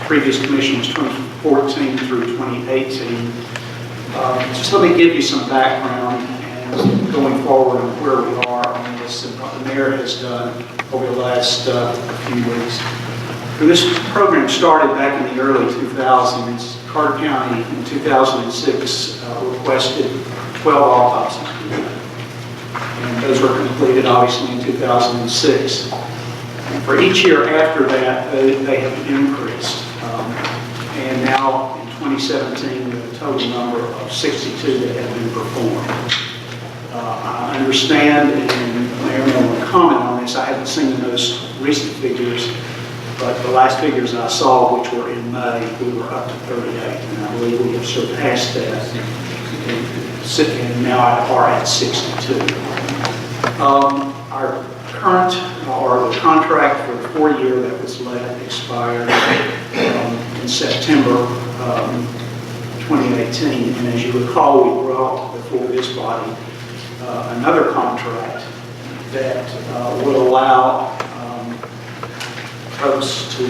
previous commission was 2014 through 2018. Just let me give you some background and going forward and where we are on this and what the mayor has done over the last few weeks. When this program started back in the early 2000s, Carter County in 2006 requested 12 autopsies to be done. And those were completed obviously in 2006. And for each year after that, they have increased. And now in 2017, we have a total number of 62 that have been performed. I understand, and the mayor may want to comment on this, I haven't seen those recent figures, but the last figures I saw, which were in May, we were up to 38, and I believe we have surpassed that, and now are at 62. Our current, or the contract for the 4-year that was let expired in September 2018, and as you recall, we brought before this body another contract that would allow folks to,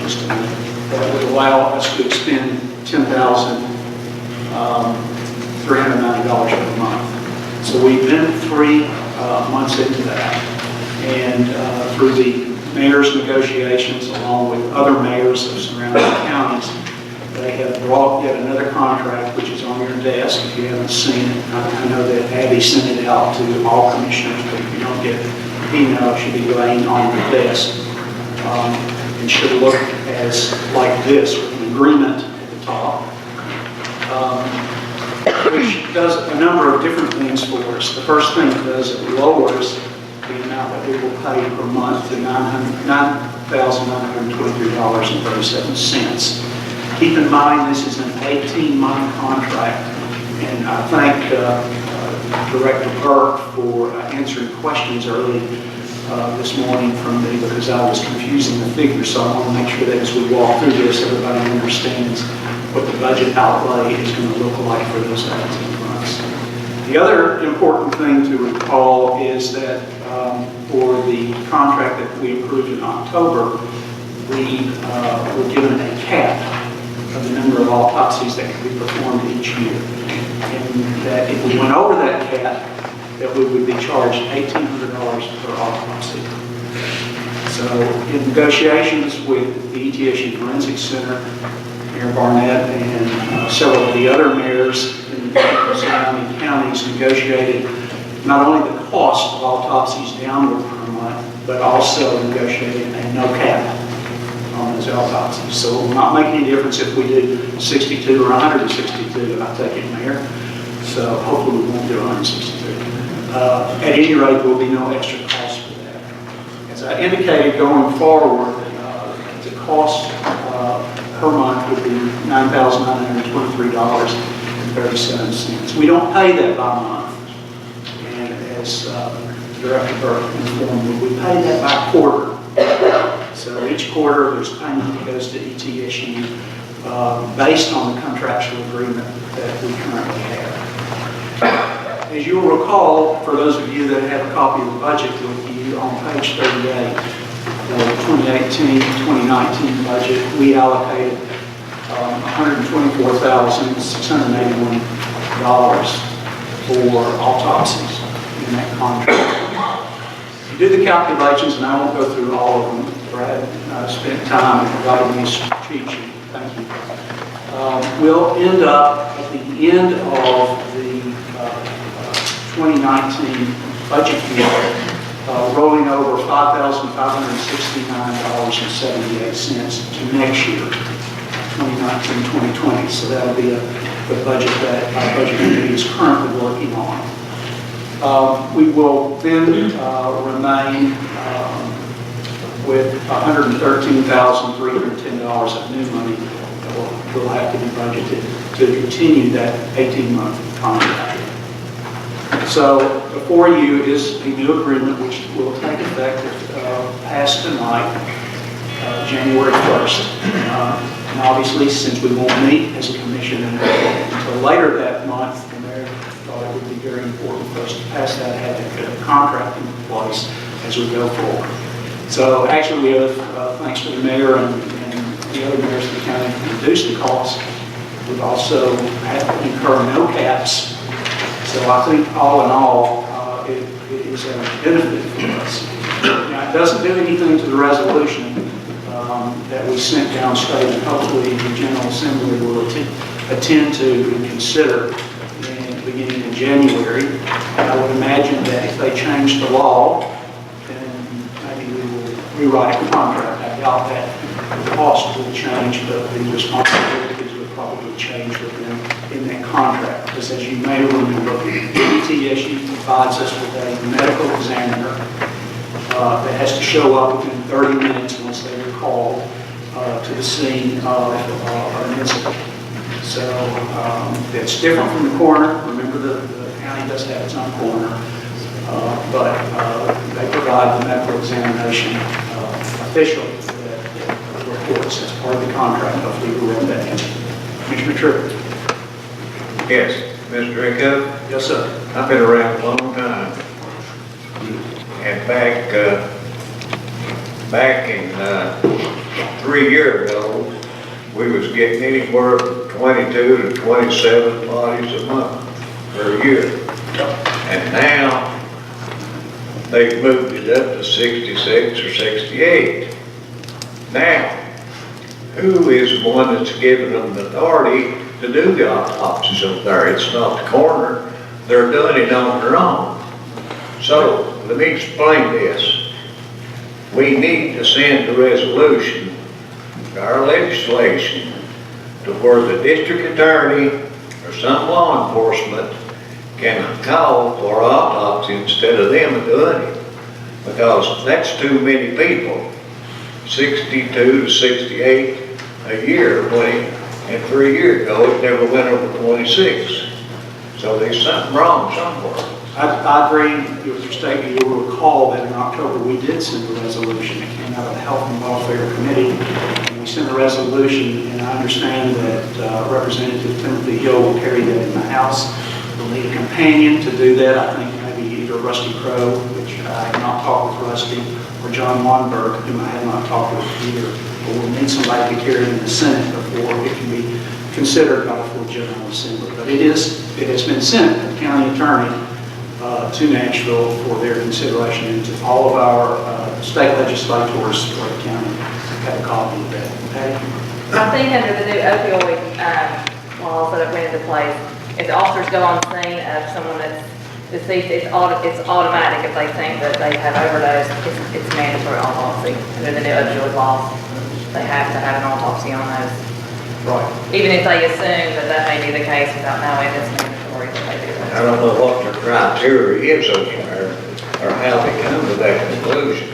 just a minute, that would allow us to expend $10,390 per month. So we've been 3 months into that, and through the mayor's negotiations along with other mayors of surrounding counties, they have brought yet another contract which is on your desk if you haven't seen it. I know that Abby sent it out to all commissioners, but if you don't get the email, it should be laying on your desk. And should look as like this with an agreement at the top, which does a number of different things for us. The first thing it does, it lowers the amount that we will pay per month to $9,923.37. Keep in mind, this is an 18-month contract, and I thank Director Burke for answering questions early this morning from me because I was confusing the figures, so I want to make sure that as we walk through this, everybody understands what the budget outlay is going to look like for those 18 months. The other important thing to recall is that for the contract that we approved in October, we were given a cap of the number of autopsies that could be performed each year. And that if we went over that cap, that we would be charged $1,800 per autopsy. So in negotiations with the ETSU Forensics Center, Mayor Barnett and several of the other mayors in the surrounding counties negotiated not only the cost of autopsies downward per month, but also negotiated a no cap on those autopsies. So it will not make any difference if we do 62 or 162, I take it, Mayor. So hopefully we won't do 162. At any rate, there will be no extra cost for that. As I indicated, going forward, the cost per month would be $9,923. $2.37. We don't pay that by month. And as Director Burke informed me, we pay that by quarter. So each quarter, there's payment that goes to ETSU based on the contractual agreement that we currently have. As you'll recall, for those of you that have a copy of the budget with you, on page 38, the 2018-2019 budget, we allocated $124,681 for autopsies in that contract. You do the calculations, and I won't go through all of them. Brad spent time and provided me a cheat sheet. Thank you. We'll end up at the end of the 2019 budget year, rolling over $5,569.78 to next year, 2019-2020. So that'll be the budget that our budget committee is currently working on. We will then remain with $113,310 of new money that will have to be budgeted to continue that 18-month contract. So before you is a new agreement which will take effect past tonight, January 1st. And obviously, since we won't meet as a commission until later that month, the mayor thought it would be very important for us to pass that, have a contract in place as we go forward. So actually, we have, thanks to the mayor and the other mayors of the county, reduced the cost. We've also had to incur no caps. So I think all in all, it is a benefit for us. Now, it doesn't do anything to the resolution that we sent downstate, and hopefully the General Assembly will attend to and consider beginning in January. And I would imagine that if they change the law, then maybe we will rewrite a contract. I doubt that the cost will change, but the responsibilities will probably change within in that contract. Because as you may remember, ETSU provides us with a medical examiner that has to show up within 30 minutes once they are called to the scene of an incident. So it's different from the coroner. Remember, the county does have its own coroner, but they provide the medical examination official that reports as part of the contract. Hopefully, we read that. Commissioner Tripp. Yes, Mr. Rico? Yes, sir. I've been around a long time. And back in 3 years ago, we was getting anywhere from 22 to 27 bodies a month per year. And now, they've moved it up to 66 or 68. Now, who is the one that's giving them the authority to do the autopsies up there? It's not the coroner. They're doing it on their own. So, let me explain this. We need to send a resolution to our legislation to where the district attorney or some law enforcement can call for autopsy instead of them doing it. Because that's too many people. 62 to 68 a year, and 3 years ago it never went over 26. So there's something wrong somewhere. I agree with your statement. You'll recall that in October we did send a resolution that came out of the Health and Welfare Committee. And we sent a resolution, and I understand that Representative Timothy Hill will carry that in the House. We'll need a companion to do that. I think maybe either Rusty Crowe, which I have not talked with Rusty, or John Wanberg, whom I have not talked with either. But we'll need somebody to carry it in the Senate before it can be considered by the full General Assembly. But it has been sent to the county attorney to Nashville for their consideration, and to all of our state legislators for the county have a copy of that. Okay? I think under the new opioid laws that have went into place, if the officers go on scene of someone that's deceased, it's automatic if they think that they have overdosed. It's mandatory autopsy under the new opioid laws. They have to have an autopsy on those. Right. Even if they assume that may be the case without knowing it's mandatory that they do that. I don't know what their criteria is over there, or how they come to that conclusion.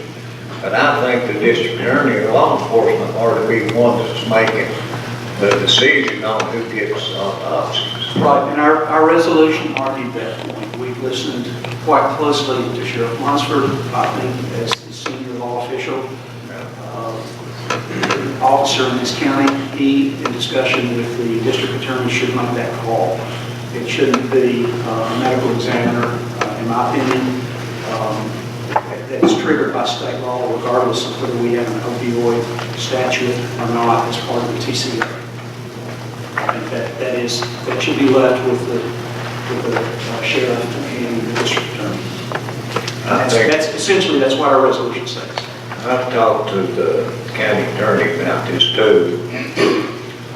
But I think the district attorney or law enforcement ought to be the one that's making the decision on who gets autopsies. Right, and our resolution argued that point. We've listened quite closely to Sheriff Lunsford, I think, as the senior law official, officer in this county. He, in discussion with the district attorney, should make that call. It shouldn't be a medical examiner, in my opinion. That's triggered by state law, regardless of whether we have an opioid statute or not as part of the TCA. I think that should be left with the sheriff and the district attorney. That's essentially, that's what our resolution says. I've talked to the county attorney about this too,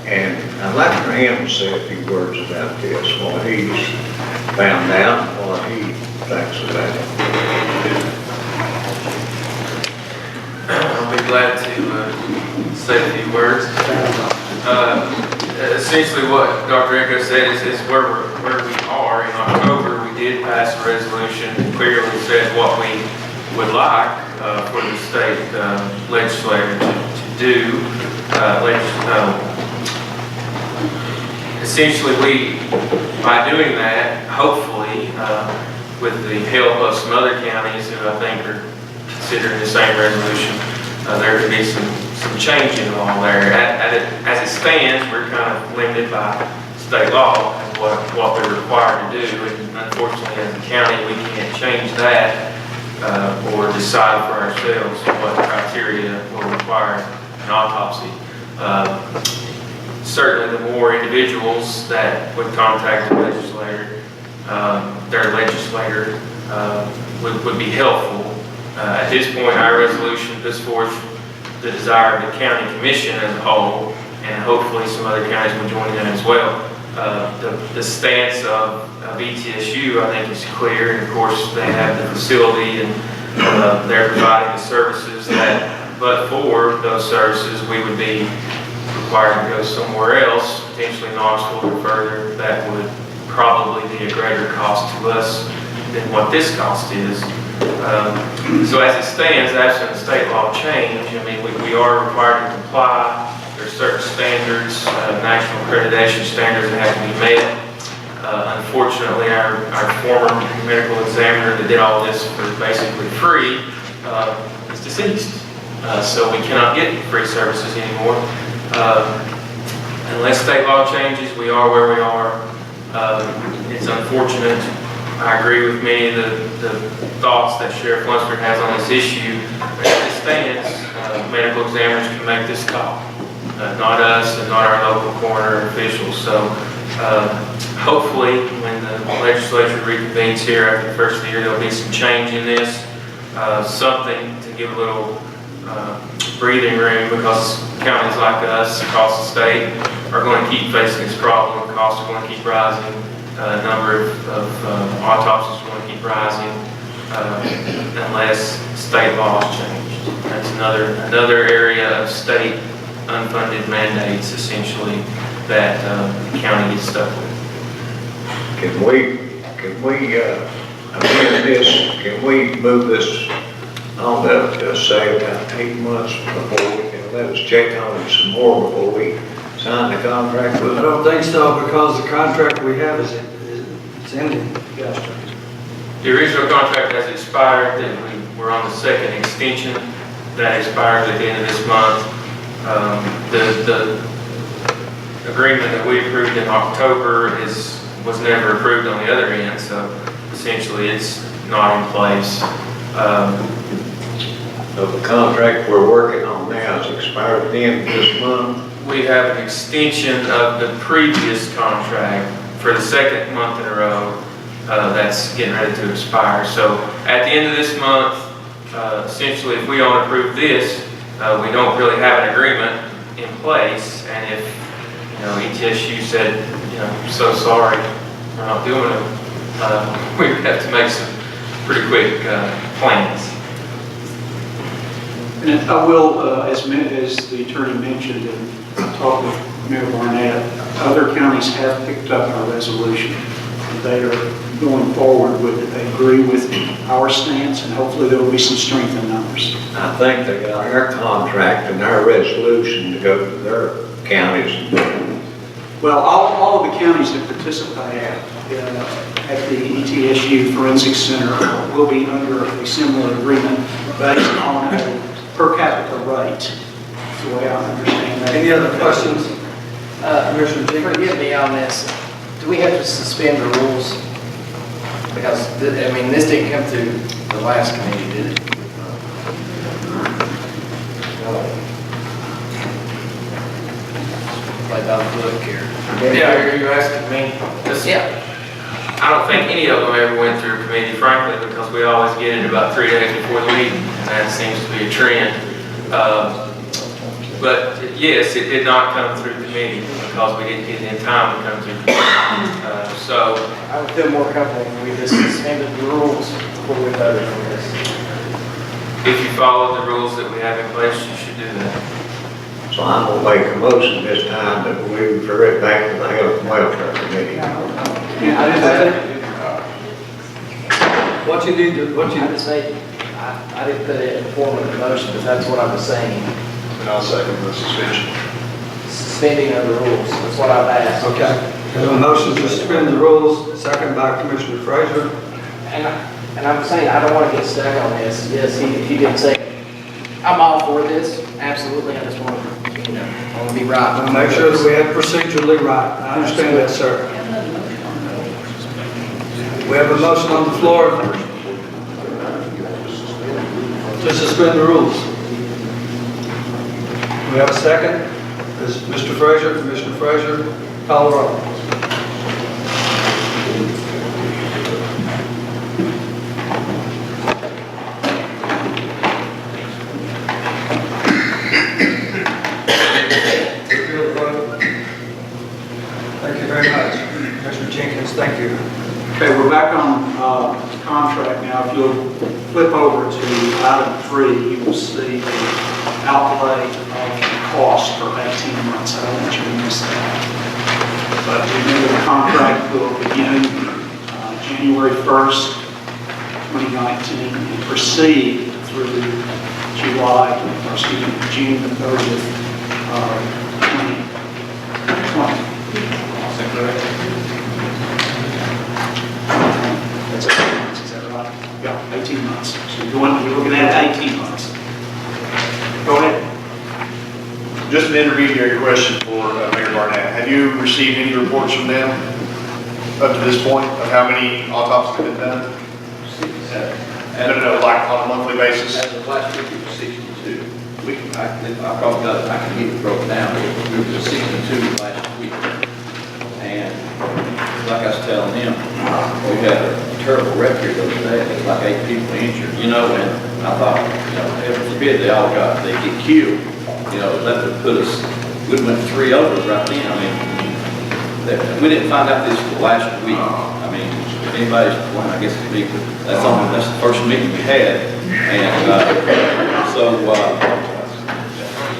and I'd like for him to say a few words about this, what he's found out, and what he thinks about it. I'll be glad to say a few words. Essentially what Dr. Echo said is where we are. In October, we did pass a resolution that clearly said what we would like for the state legislature to do. Essentially, by doing that, hopefully, with the help of some other counties who I think are considering the same resolution, there could be some changing along there. As it stands, we're kind of limited by state law and what they're required to do, and unfortunately, as a county, we can't change that or decide for ourselves what criteria will require an autopsy. Certainly, the more individuals that would contact the legislator, their legislator would be helpful. At this point, our resolution puts forth the desire of the county commission as a whole, and hopefully some other counties will join in as well. The stance of ETSU, I think, is clear, and of course, they have the facility and they're providing the services that, but for those services, we would be required to go somewhere else, potentially Knoxville or further. That would probably be a greater cost to us than what this cost is. So as it stands, absent a state law change, I mean, we are required to comply. There's certain standards, national accreditation standards that have to be met. Unfortunately, our former medical examiner that did all this for basically free is deceased. So we cannot get free services anymore. Unless state law changes, we are where we are. It's unfortunate. I agree with many of the thoughts that Sheriff Lunsford has on this issue. But as it stands, medical examiners can make this call. Not us and not our local coroner officials. So hopefully when the legislature reconvenes here after the first of the year, there'll be some change in this. Something to give a little breathing room, because counties like us across the state are going to keep facing this problem. Costs are going to keep rising. Number of autopsies are going to keep rising unless state laws changed. That's another area of state unfunded mandates, essentially, that the county gets stuck with. Can we amend this, can we move this on up to say about 8 months before we can let us check on it some more before we sign the contract with I them? don't think so, because the contract we have is ending. The original contract has expired, and we're on the second extension that expires at the end of this month. The agreement that we approved in October was never approved on the other end, so essentially it's not in place. So the contract we're working on now is expired at the end of this month? We have an extension of the previous contract for the second month in a row that's getting ready to expire. So at the end of this month, essentially if we don't approve this, we don't really have an agreement in place. And if ETSU said, so sorry, we're not doing it, we would have to make some pretty quick plans. And I will, as the attorney mentioned, and talked with Mayor Barnett, other counties have picked up our resolution. They are going forward with it. They agree with our stance, and hopefully there will be some strength in numbers. I think they got our contract and our resolution to go to their counties. Well, all of the counties that participate at the ETSU Forensic Center will be under a similar agreement based on a per capita rate. That's the way I understand that. Any other questions? Commissioner Jenkins? Forgive me on this. Do we have to suspend the rules? Because, I mean, this didn't come through the last committee, did it? Like I'll look here. Yeah, are you asking me? Yeah. I don't think any of them ever went through committee, frankly, because we always get it about 3 days before the meeting, and that seems to be a trend. But yes, it did not come through committee because we didn't get it in time to come through committee. So I would feel more comfortable if we just suspended the rules before we voted on this. if you follow the rules that we have in place, you should do that. So I'm gonna make a motion this time that we refer it back to the Health and Welfare Committee. What you need to, I just made, I didn't put it in the form of the motion, but that's what I was saying. And I'll second the suspension. Suspending of the rules, that's what I've asked. okay. There's a motion to suspend the rules, second by Commissioner Frazier. And I'm saying, I don't want to get stuck on this. Yes, he did say, I'm all for this, absolutely, I just want to, I want to be right. We'll make sure that we have procedurally right. I understand that, sir. We have a motion on the floor to suspend the rules. We have a second. Is Mr. Frazier, Commissioner Frazier, call the roll. Thank you very much. Commissioner Jenkins, thank you. Okay, we're back on contract now. If you'll flip over to item 3, you will see the outlay of cost for 18 months. I don't want you to miss that. But remember, the contract will begin January 1st, 2019, and proceed through June the 30th, 2020. Is that correct? That's 18 months, is that right? Yeah, 18 months. So you're looking at 18 months. Go ahead. Just an intermediary question for Mayor Barnett. Have you received any reports from them up to this point of how many autopsies have been done? No, like on a monthly basis? As of last week, it was 62. I probably got it, I can get it broken down. It was 62 last week. And like I was telling them, we had a terrible record the other day. There was like 8 people injured, and I thought, heaven forbid they get killed. That would put us, we went 3 over right then. I mean, we didn't find out this till last week. I mean, if anybody's, I guess that's the first meeting we had. And so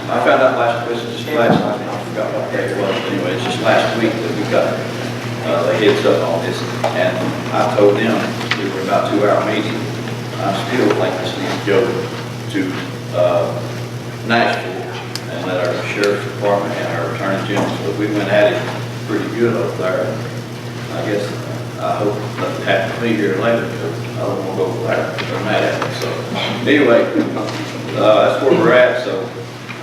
I found out just last night, I forgot what day it was. Anyway, it's just last week that we got the heads up on this. And I told them, we were about a 2-hour meeting. I still think this needs to go to Nashville. And let our sheriff's department and our attorney general, so we went at it pretty good over there. I guess, I hope nothing happens to me here later, because I don't want to go over there, because they're mad at me. So, anyway, that's where we're at, so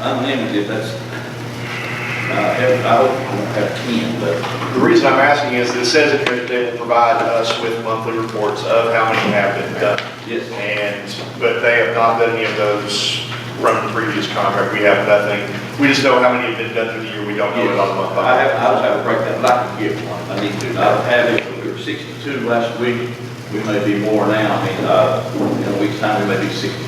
unlimited, that's, I hope we won't have 10, but. The reason I'm asking is that it says that they will provide us with monthly reports of how many have been done. Yes. But they have not done any of those from the previous contract. We have nothing. We just know how many have been done through the year. We don't know it on a month by month. I don't have a breakdown, but I can give one. I need to. I don't have it. We were 62 last week. We may be more now. I mean, in a week's time, we may be 65.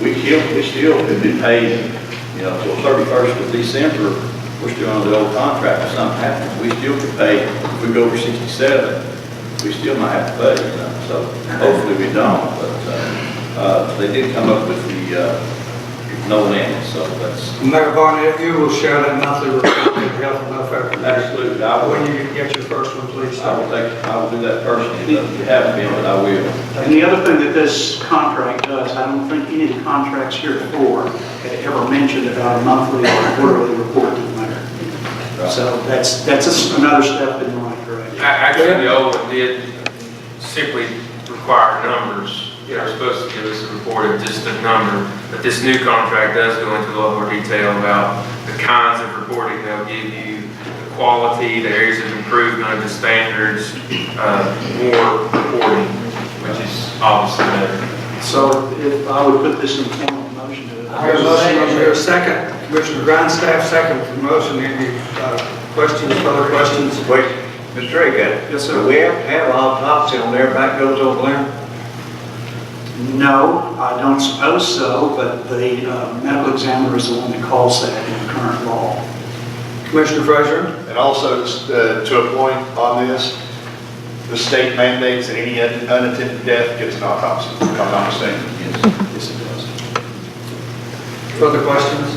We still have been paid, till 31st of December. We're still under the old contract. If something happens, we still get paid. If we go over 67, we still might have to pay, So hopefully we don't, but they did come up with the no limit, so that's. Mayor Barnett, you will share that monthly report with the Health and Welfare Committee. Absolutely. When you get your first one, please. I will do that personally. It haven't been, but I will. And the other thing that this contract does, I don't think any of the contracts heretofore had ever mentioned about a monthly or quarterly report to the mayor. So that's another step in the right direction. Actually, the old one did simply require numbers. They're supposed to give us a report of just a number, but this new contract does go into a lot more detail about the kinds of reporting they'll give you, the quality, the areas of improvement, the standards, more reporting, which is obviously better. So if I would put this in form of motion to. I have a motion, is there a second? Commissioner Grindstaff, second for the motion. Any questions, further questions? Wait, Mr. Reagan. Yes, sir. Do we have to have autopsy on their back goes over there? No, I don't suppose so, but the medical examiner is the one that calls that in the current law. Commissioner Frazier? And also, to a point on this, the state mandates that any unattended death gets an autopsy, if I'm not mistaken. Yes, it does. Further questions?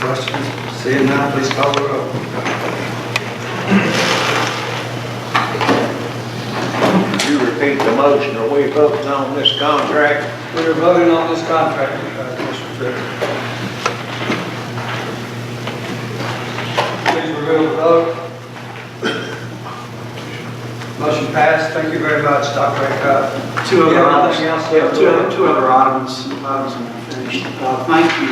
Questions? Seeing none, please call the roll. You repeat the motion, are we voting on this contract? We are voting on this contract, Commissioner Frazier. Please reveal the vote. Motion passed. Thank you very much, Dr. Eckhart. Two other You have items. anything else? Yeah, two other items and I'm finished. Thank you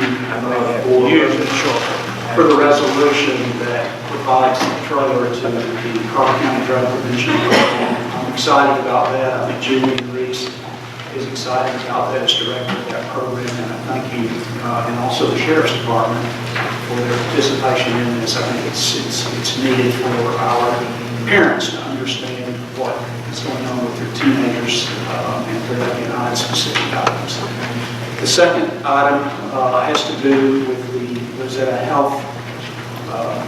for the resolution that provides the trailer to the Carter County Drug Prevention Program. I'm excited about that. I think Julie Reese is excited about that as director of that program, and I thank you, and also the Sheriff's Department for their participation in this. I think it's needed for our parents to understand what is going on with their teenagers and to recognize specific items. The second item has to do with the Rosetta Health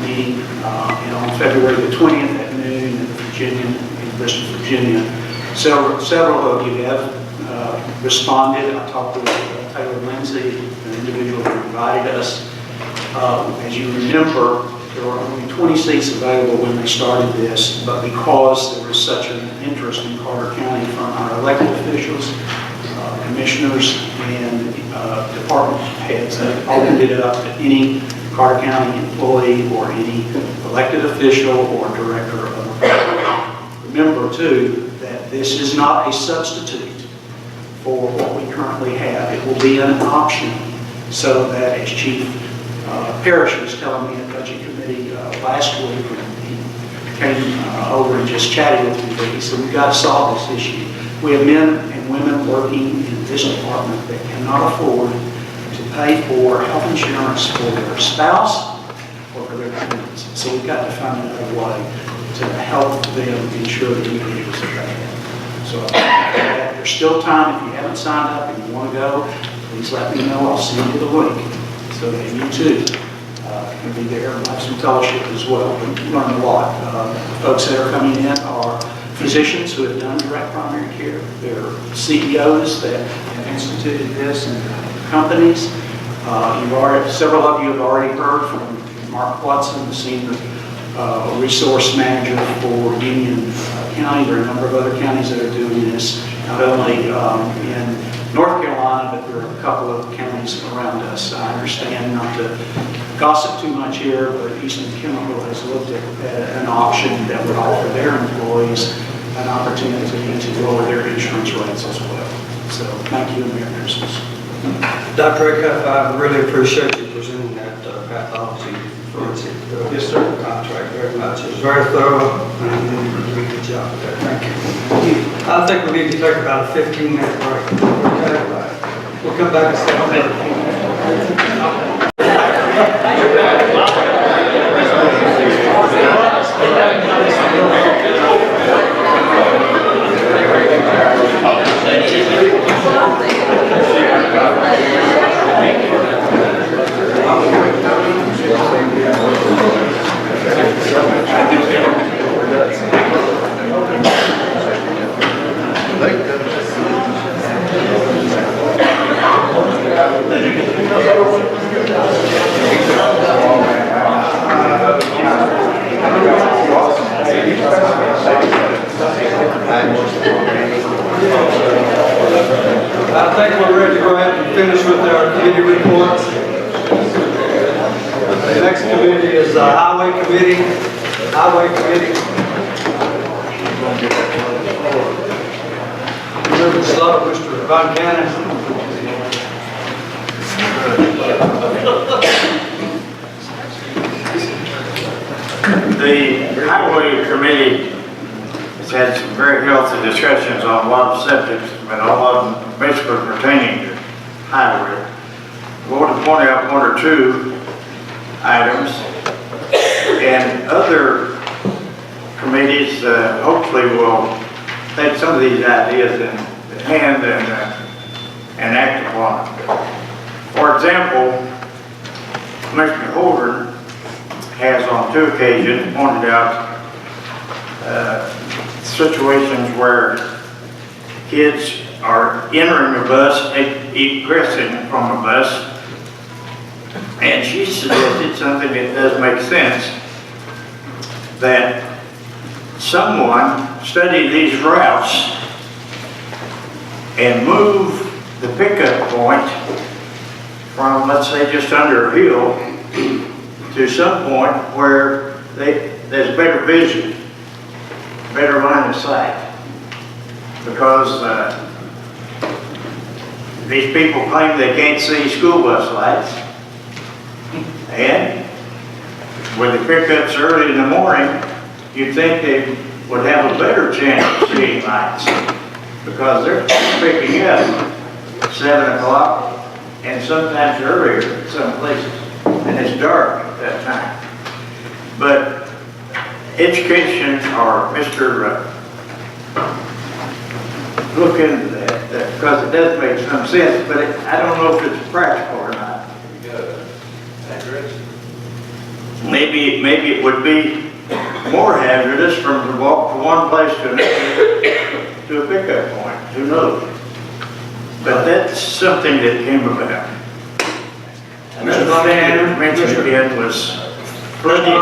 meeting on February the 20th at noon in Bristol, Virginia. Several of you have responded. I talked with Taylor Lindsay, the individual who invited us. As you remember, there were only 20 seats available when they started this, but because there was such an interest in Carter County from our elected officials, commissioners, and department heads, they opened it up to any Carter County employee or any elected official or director of a program. Remember, too, that this is not a substitute for what we currently have. It will be an option so that, as Chief Parrish was telling me at Budget Committee last week when he came over and just chatted with me, he said, we've got to solve this issue. We have men and women working in this department that cannot afford to pay for health insurance for their spouse or for their parents. So we've got to find another way to help them ensure that we can do this. So there's still time. If you haven't signed up and you want to go, please let me know. I'll send you the link so that you too can be there and have some fellowship as well. We learn a lot. Folks that are coming in are physicians who have done direct primary care. They're CEOs that have instituted this in companies. Several of you have already heard from Mark Watson, the senior resource manager for Union County. There are a number of other counties that are doing this, not only in North Carolina, but there are a couple of counties around us. I understand, not to gossip too much here, but Eastern Chemical has looked at an option that would offer their employees an opportunity to lower their insurance rates as well. So thank you and Merry Christmas. Dr. Eckhart, I really appreciate you presenting that pathology forensic contract very much. It was very thorough, and you did a really good job with that. Thank you. I think we need to take about a 15-minute break. Okay? We'll come back and say, I think we're ready to go ahead and finish with our committee reports. Next committee is Highway Committee. Highway Committee. Slow, Mr. Von Cannon. The Highway Committee has had some very healthy discussions on a lot of subjects, but all of them basically pertaining to highway. I want to point out one or two items, and other committees hopefully will take some of these ideas in hand and act upon them. For example, Commissioner Holden has on 2 occasions pointed out situations where kids are entering a bus, egressing from a bus, and she suggested something that does make sense, that someone study these routes and move the pickup point from, let's say, just under a hill to some point where there's better vision, better line of sight. Because these people claim they can't see school bus lights. And with the pickups early in the morning, you'd think they would have a better chance of seeing lights. Because they're picking up at 7 o'clock and sometimes earlier in some places. And it's dark at that time. But education, or Mr. Look into that, because it does make some sense, but I don't know if it's practical or not. Maybe it would be more hazardous from to walk from one place to another to a pickup point. Who knows? But that's something that came about. Another thing that mentioned again was flooding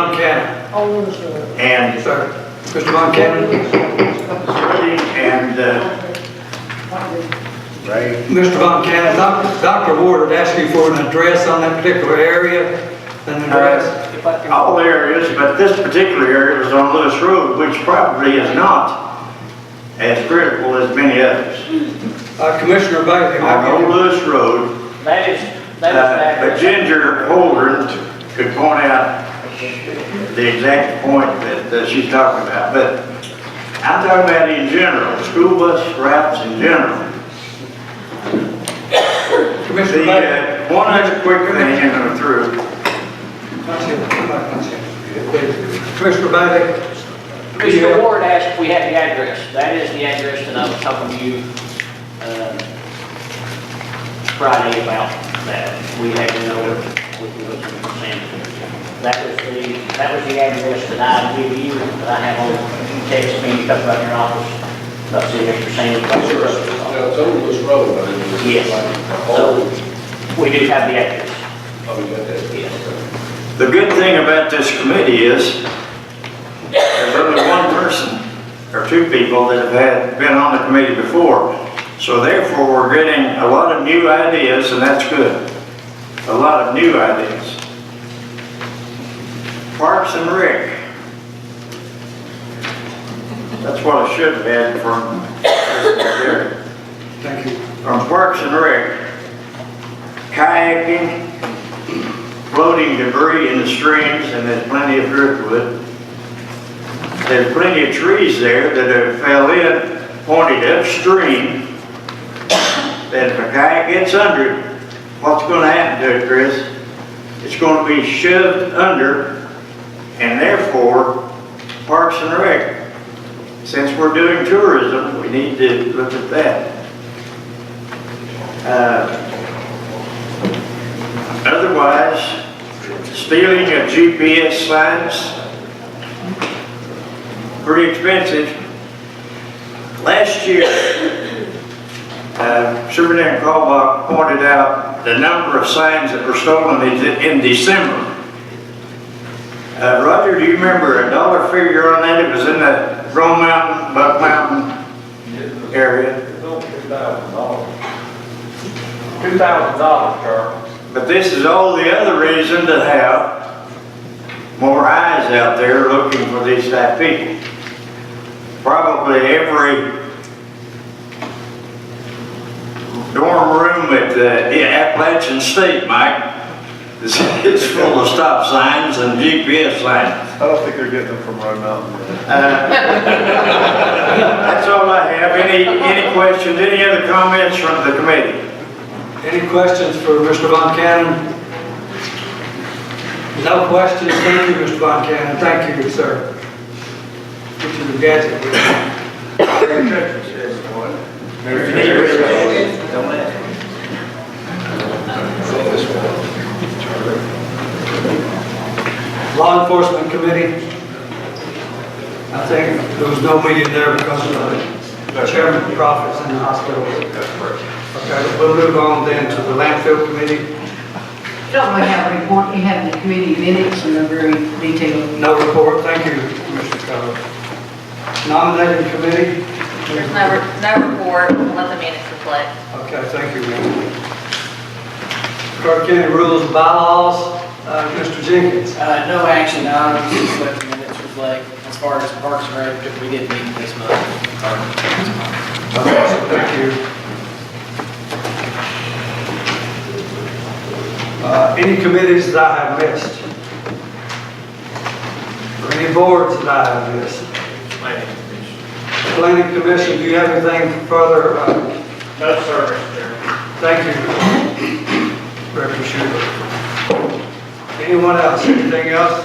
and Mr. Von Cannon. flooding and Mr. Von Cannon, Dr. Ward had asked you for an address on that particular area. An address. all areas, but this particular area was on Lewis Road, which probably is not as critical as many others. Commissioner Bailey. On Old Lewis Road. That is But Ginger Holder could point out the exact point that she's talking about. But I'm talking about in general, school bus routes in general. One other quick thing and I'm through. Commissioner Bailey. Commissioner Ward asked if we had the address. That is the address that I was talking to you Friday about that. We had to know what we were saying. That was the address that I give you, that I have on text me, you talk about in your office, about seeing Mr. Sanders. It's on this road, I mean. Yes. So we do have the address. Yes. The good thing about this committee is there's only one person or two people that have been on the committee before. So therefore, we're getting a lot of new ideas, and that's good. A lot of new ideas. Parks and Rec. That's what I should have had from there. Thank you. From Parks and Rec. Kayaking, floating debris in the streams, and there's plenty of driftwood. There's plenty of trees there that have fell in, pointed upstream, that if a kayak gets under it, what's going to happen to it, Chris? It's going to be shoved under, and therefore, Parks and Rec. Since we're doing tourism, we need to look at that. Otherwise, stealing of GPS signs, pretty expensive. Last year, Superintendent Caldwell pointed out the number of signs that were stolen in December. Roger, do you remember a dollar figure on that? It was in the Rome Mountain, Buck Mountain area. $2,000, Charles. But this is all the other reason to have more eyes out there looking for these type people. Probably every dorm room at the Appalachian State, Mike, is full of stop signs and GPS signs. I don't think they're getting them from Road Mountain. That's all I have. Any questions, any other comments from the committee? Any questions for Mr. Von Cannon? No questions. Thank you, Mr. Von Cannon. Thank you, sir. Get to the gadget. Merry Christmas, everyone. Merry Christmas. Don't ask. Law Enforcement Committee. I think there was no meeting there because of the chairman of profits in the hospital. Okay, we'll move on then to the landfill committee. Don't we have a report, you have the committee minutes and they're very detailed. No report. Thank you, Mr. Keller. Nominating committee. There's no report, we'll let the minutes reflect. Okay, thank you, ma'am. Carter County Rules and Bylaws, Mr. Jenkins. No action items, just let the minutes reflect. As far as Parks and Rec, we did meet this month. Okay, so thank you. Any committees that I have missed? Or any boards that I have missed? Planning Commission, do you have anything further? No, sir, Mr. Chairman. Thank you, Reverend Schuler. Anyone else? Anything else?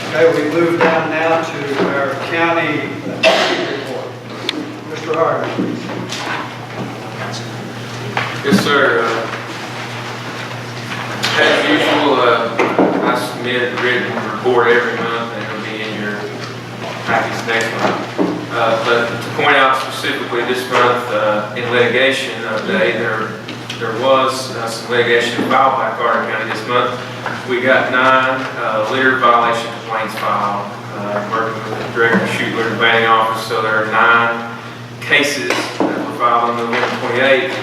Okay, we move down now to our county report. Mr. Hardin, please. Yes, sir. As usual, I submit a written report every month, and it'll be in your package next month. But to point out specifically this month, in litigation update, there was some litigation filed by Carter County this month. We got 9 litter violation complaints filed, working with the Director Schuler, the banning office. So there are 9 cases that were filed on November 28th,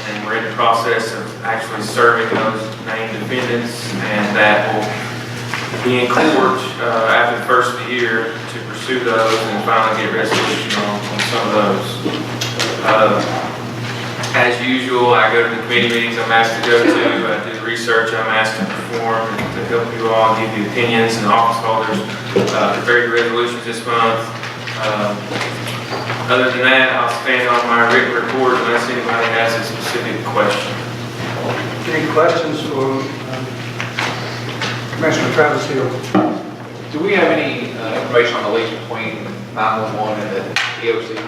and we're in the process of actually serving those named defendants, and that will be in court after the first of the year to pursue those and finally get resolution on some of those. As usual, I go to the committee meetings I'm asked to go to, I do the research I'm asked to perform to help you all give you opinions and office holders. Very good resolutions this month. Other than that, I'll stand on my written report unless anybody has a specific question. Any questions for Commissioner Travis Hill? Do we have any information on the lease between 911 and the EOC?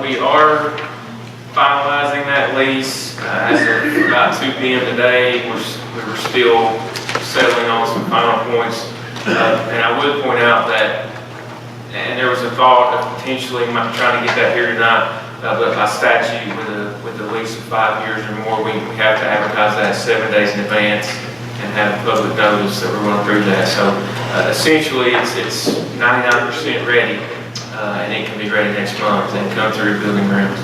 We are finalizing that lease as of about 2 p.m. today. We were still settling on some final points. And I would point out that, and there was a thought of potentially trying to get that here tonight, but by statute, with a lease of 5 years or more, we have to advertise that 7 days in advance and have public notice that we're going through that. So essentially, it's 99% ready, and it can be ready next month and come through building grounds.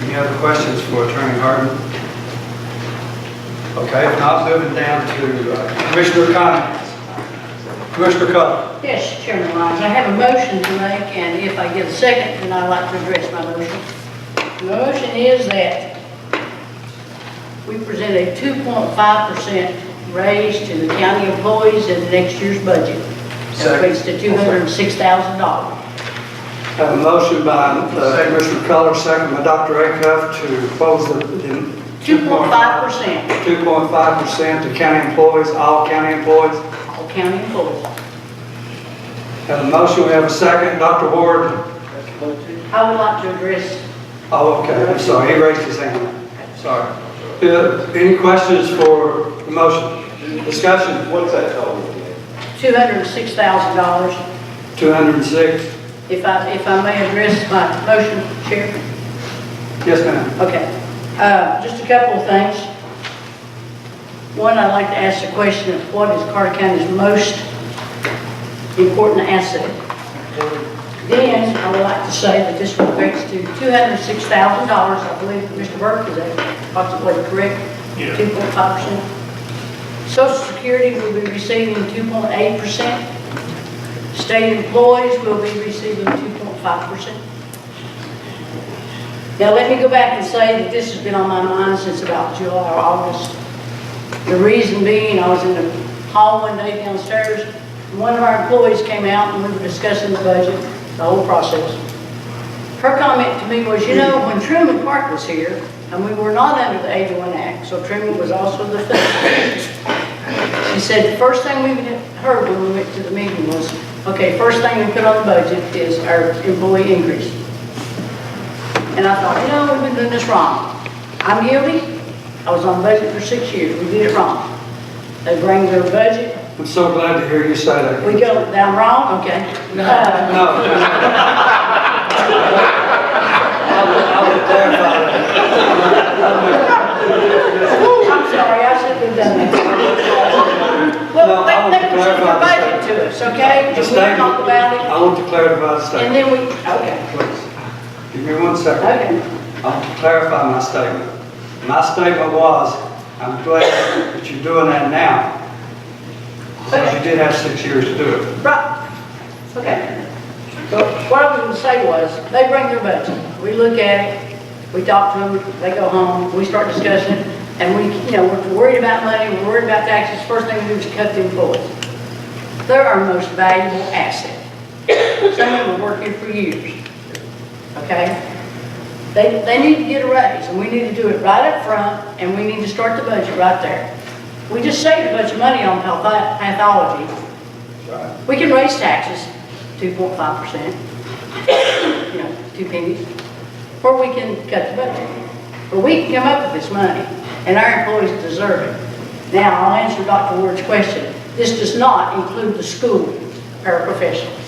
Any other questions for Attorney Hardin? Okay, if not, moving down to Commissioner comments. Commissioner Cutter. Yes, Chairman Lyons, I have a motion to make, and if I get a second, then I'd like to address my motion. The motion is that we present a 2.5% raise to the county employees in the next year's budget. That equates to $206,000. Have a motion by Commissioner Culler, second by Dr. Acuff to close the 2.5%. 2.5% to county employees, all county employees. All county employees. Have a motion, we have a second. Dr. Ward. I would like to address. Oh, okay, I'm sorry, he raised his hand. Sorry. Any questions for the motion? Discussion? What's that total? $206,000. 206. If I may address my motion, Chair? Yes, ma'am. Okay. Just a couple of things. One, I'd like to ask the question of what is Carter County's most important asset? Then, I would like to say that this equates to $206,000. I believe Mr. Burke is possibly correct. Yeah. 2.5%. Social Security will be receiving 2.8%. State employees will be receiving 2.5%. Now, let me go back and say that this has been on my mind since about July or August. The reason being, I was in the hall one day downstairs, and one of our employees came out and we were discussing the budget, the whole process. Her comment to me was, you know, when Truman Park was here, and we were not under the 81 Act, so Truman was also the federal. She said the first thing we heard when we went to the meeting was, okay, first thing we put on the budget is our employee increase. And I thought, you know, we've been doing this wrong. I'm guilty. I was on budget for 6 years. We did it wrong. They bring their budget. I'm so glad to hear you say that. We go down wrong? Okay. No. I would clarify that. I'm sorry, I shouldn't have done that. Well, No, I want they to present clarify the budget to us, okay? The And we statement, talk about it, I want to clarify the and statement. then we, okay, Please, give me 1 second. okay. I want to clarify my statement. My statement was, I'm glad that you're doing that now. Because you did have 6 years to do it. Right, okay. So what I was going to say was, they bring their budget, we look at it, we talk to them, they go home, we start discussing it, and we, you know, we're worried about money, we're worried about taxes, first thing we do is cut the employees. They're our most valuable asset. Some of them have worked here for years, okay? They need to get a raise, and we need to do it right up front, and we need to start the budget right there. We just saved a bunch of money on pathology. We can raise taxes 2.5%, you know, 2 pennies, or we can cut the budget. But we can come up with this money, and our employees deserve it. Now, I'll answer Dr. Ward's question. This does not include the school paraprofessionals.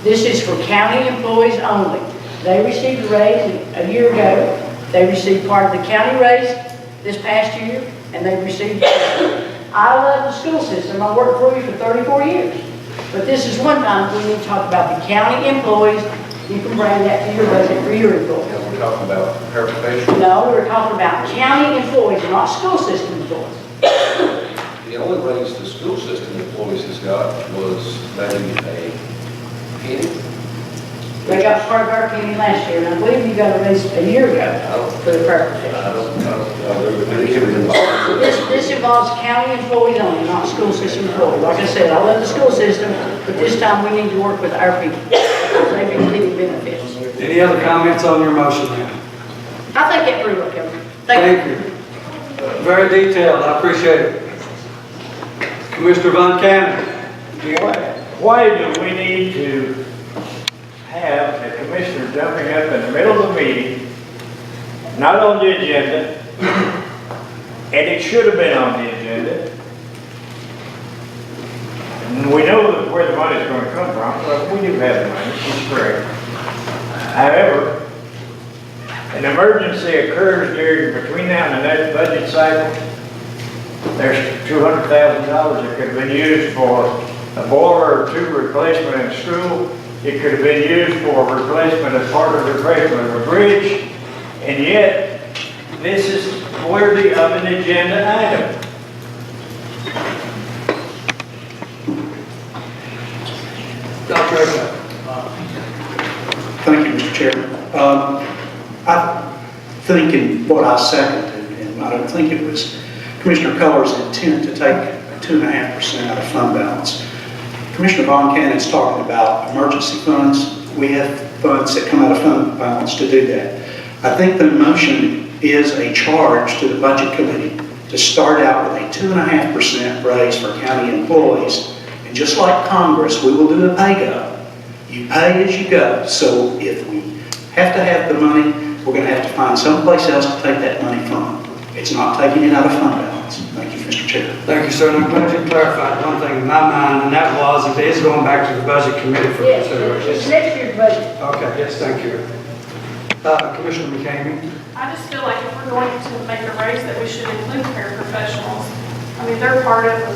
This is for county employees only. They received a raise a year ago. They received part of the county raise this past year, and they received. I love the school system. I worked for you for 34 years. But this is one time we need to talk about the county employees. You can bring that to your budget for your employees. We're talking about paraprofessionals. No, we're talking about county employees, not school system employees. The only raise the school system employees has got was maybe a penny. They got part of our penny last year, and I believe you got a raise a year ago for the paraprofessionals. I don't know. This involves county employees only, not school system employees. Like I said, I love the school system, but this time we need to work with our people. They've been getting benefits. Any other comments on your motion now? I think that pretty well covered it. Thank you. Very detailed, I appreciate it. Commissioner Von Cannon. Why do we need to have the commissioner jumping up in the middle of the meeting, not on the agenda, and it should have been on the agenda? And we know where the money is going to come from, but we do have the money, it's correct. However, an emergency occurs between now and the next budget cycle. There's $200,000 that could have been used for a boiler or 2 replacement in school. It could have been used for replacement as part of the replacement of a bridge. And yet, this is worthy of an agenda item. Dr. Eckler. Thank you, Mr. Chairman. I think in what I seconded, and I don't think it was Commissioner Culler's intent to take 2.5% out of fund balance. Commissioner Von Cannon's talking about emergency funds. We have funds that come out of fund balance to do that. I think the motion is a charge to the Budget Committee to start out with a 2.5% raise for county employees. And just like Congress, we will do a pay go. You pay as you go. So if we have to have the money, we're going to have to find someplace else to take that money from. It's not taking it out of fund balance. Thank you, Mr. Chair. Thank you, sir. And I'm glad you clarified one thing in my mind, and that was it is going back to the Budget Committee for Yes, consideration. it's next year's budget. Okay, yes, thank you. Commissioner McCamey. I just feel like if we're going to make a raise, that we should include paraprofessionals. I mean, they're part of the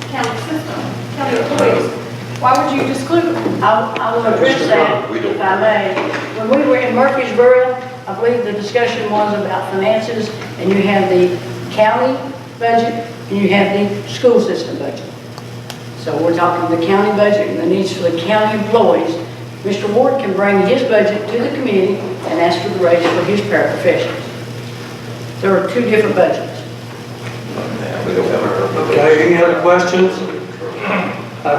county system, county employees. Why would you exclude them? I will address that, if I may. When we were in Murfreesboro, I believe the discussion was about finances, and you have the county budget and you have the school system budget. So we're talking the county budget and the needs for the county employees. Mr. Ward can bring his budget to the committee and ask for the raise for his paraprofessionals. There are two different budgets. Okay, any other questions?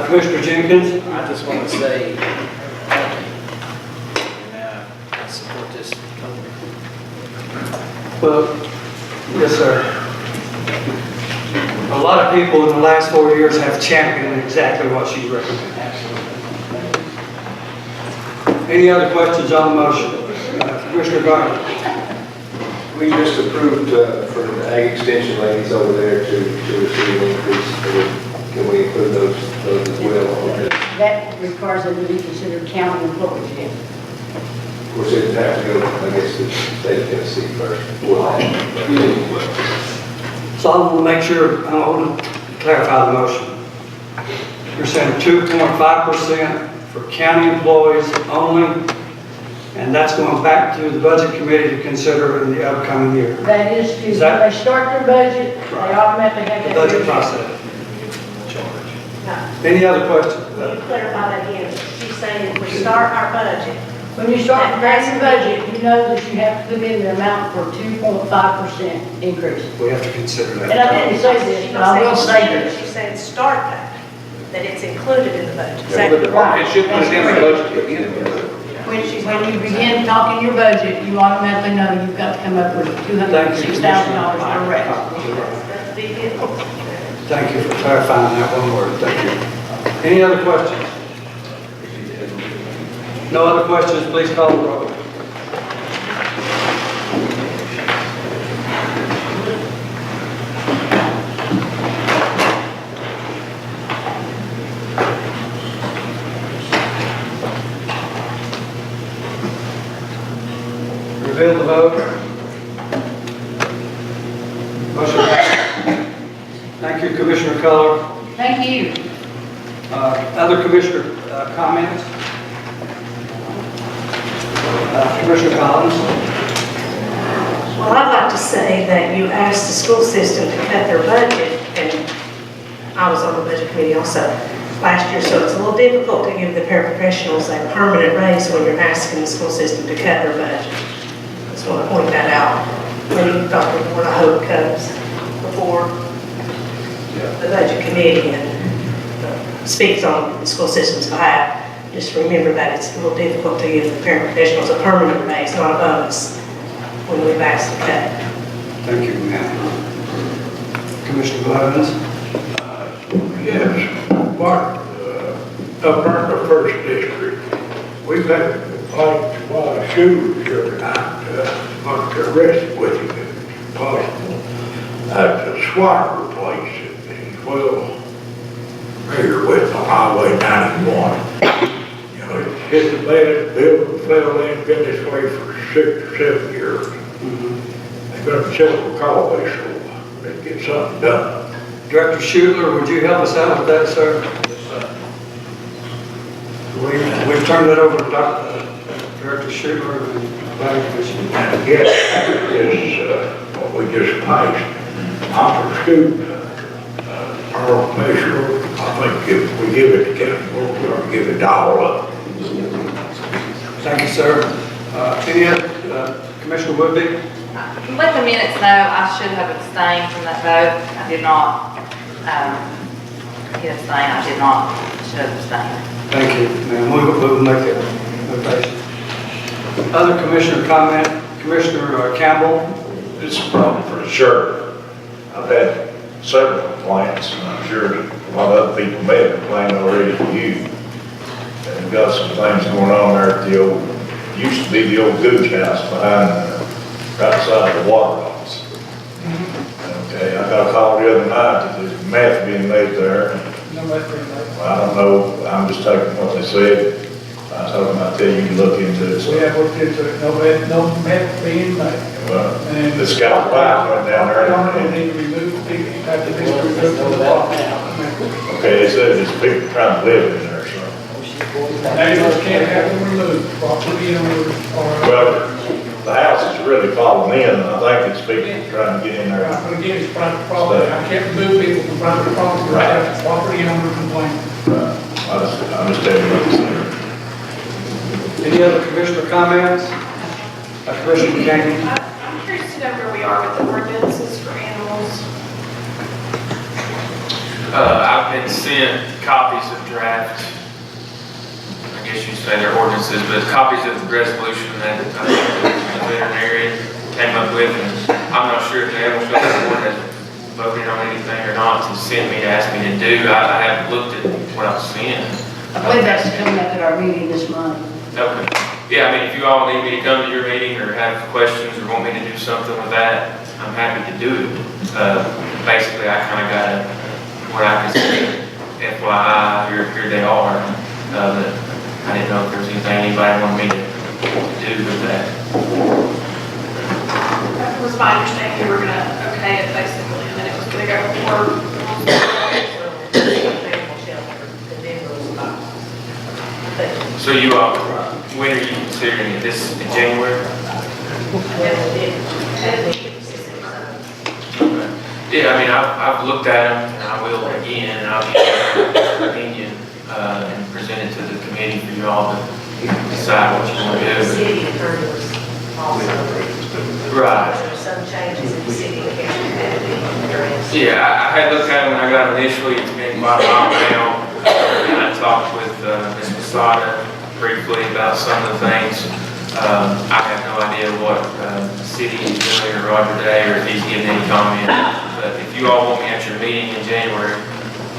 Commissioner Jenkins? I just want to say thank you. And I support this company. Well, yes, sir. A lot of people in the last 4 years have championed exactly what she recommended. Any other questions on the motion? Commissioner Garner? We just approved for the ag extension ladies over there to receive an increase. Can we include those as well? That requires them to be considered county employees, yes. Of course, it'd have to go, I guess, to the state of Tennessee first. So I want to make sure, I want to clarify the motion. You're saying 2.5% for county employees only, and that's going back to the budget committee to consider in the upcoming year. That is to, Is when that- they start their budget, they automatically have The that. budget process. Any other questions? Can you clarify that again? She's saying if we start our budget, When you start preparing your budget, you know that you have to put in the amount for 2.5% increase. We have to consider that. And I didn't say this, but I will say this. She said start that it's included in the budget. Is that Well, the department should put it in the budget to begin with. When you begin talking your budget, you automatically know you've got to come up with $206,000 for a raise. That's the big deal. Thank you for clarifying that one word. Thank you. Any other questions? No other questions, please call the roll. Reveal the vote. Motion passes. Thank you, Commissioner Culler. Thank you. Other commissioner comments? Commissioner Collins? Well, I'd like to say that you asked the school system to cut their budget, and I was on the budget committee also last year, so it's a little difficult to give the paraprofessionals a permanent raise when you're asking the school system to cut their budget. Just want to point that out. When you talk before, I hope it comes before the budget committee and speaks on the school system's behalf. Just remember that it's a little difficult to give the paraprofessionals a permanent raise, not a bonus, when we've asked to cut. Thank you, ma'am. Commissioner Blevins? Yes, Mark, up in the first district, we've had complaints about shooters every night, want to arrest with him if it's possible. That's a SWAT place, he's well familiar with on Highway 91. You know, he's hit the bed, building fell in, been this way for 6 or 7 years. They've got several callways, so they get something done. Director Schuler, would you help us out with that, sir? We've turned that over to Director Schuler and the Planning Commission. And again, is what we just passed. I'm for student, our measure, I think if we give it to county, we're going to give it all up. Thank you, sir. Any other, Commissioner Woodby? Let the minutes know, I should have abstained from that vote. I did not, he abstained, I did not, should have abstained. Thank you, ma'am. We'll make that notation. Other commissioner comment? Commissioner Campbell? It's a problem for sure. I've had several complaints, and I'm sure a lot of other people may have complained already to you. And we've got some things going on there at the old, used to be the old Gooch House behind, right beside the water office. Okay, I got a call the other night that there's meth being made there. I don't know, I'm just taking what they said. I told them I'd tell you to look into it. We have looked into it, no meth being made. Well, the scout pipe went down there. They need to remove the people, have to be removed from the water. Okay, they said there's people trying to live in there, so. Neighbors can't have them removed, property owners or. Well, the house is really falling in, and I think it's fixing, trying to get in there. Right, but again, it's private property, I can't remove people from private property, without the property owner complaining. Right. I'm just telling you what to say. Any other commissioner comments? Commissioner McCain? I'm curious to know where we are with the ordinances for animals. I've been sent copies of draft, I guess you'd say they're ordinances, but copies of the resolution that the veterinarian came up with, and I'm not sure if the animal shelter board has voted on anything or not to send me to ask me to do. I haven't looked at what I've sent. I believe that's coming up at our meeting this month. Okay. Yeah, I mean, if you all need me to come to your meeting or have questions or want me to do something with that, I'm happy to do it. Basically, I kind of got what I can say, FYI, here they are. But I didn't know if there was anything anybody wanted me to do with that. That was my understanding, you were gonna okay it basically, and then it was gonna go forward. So you all, when are you considering it? This in January? Yeah, I mean, I've looked at them, and I will again, and I'll give my opinion, and present it to the committee for you all to decide what you want to do. City attorney was also. Right. There are some changes in the city of Hampton. Yeah, I had looked at them when I got initially, it's been quite a while now, and I talked with Ms. Masada briefly about some of the things. I have no idea what the city is doing, or Roger Day, or if he's giving any comment. But if you all want me at your meeting in January,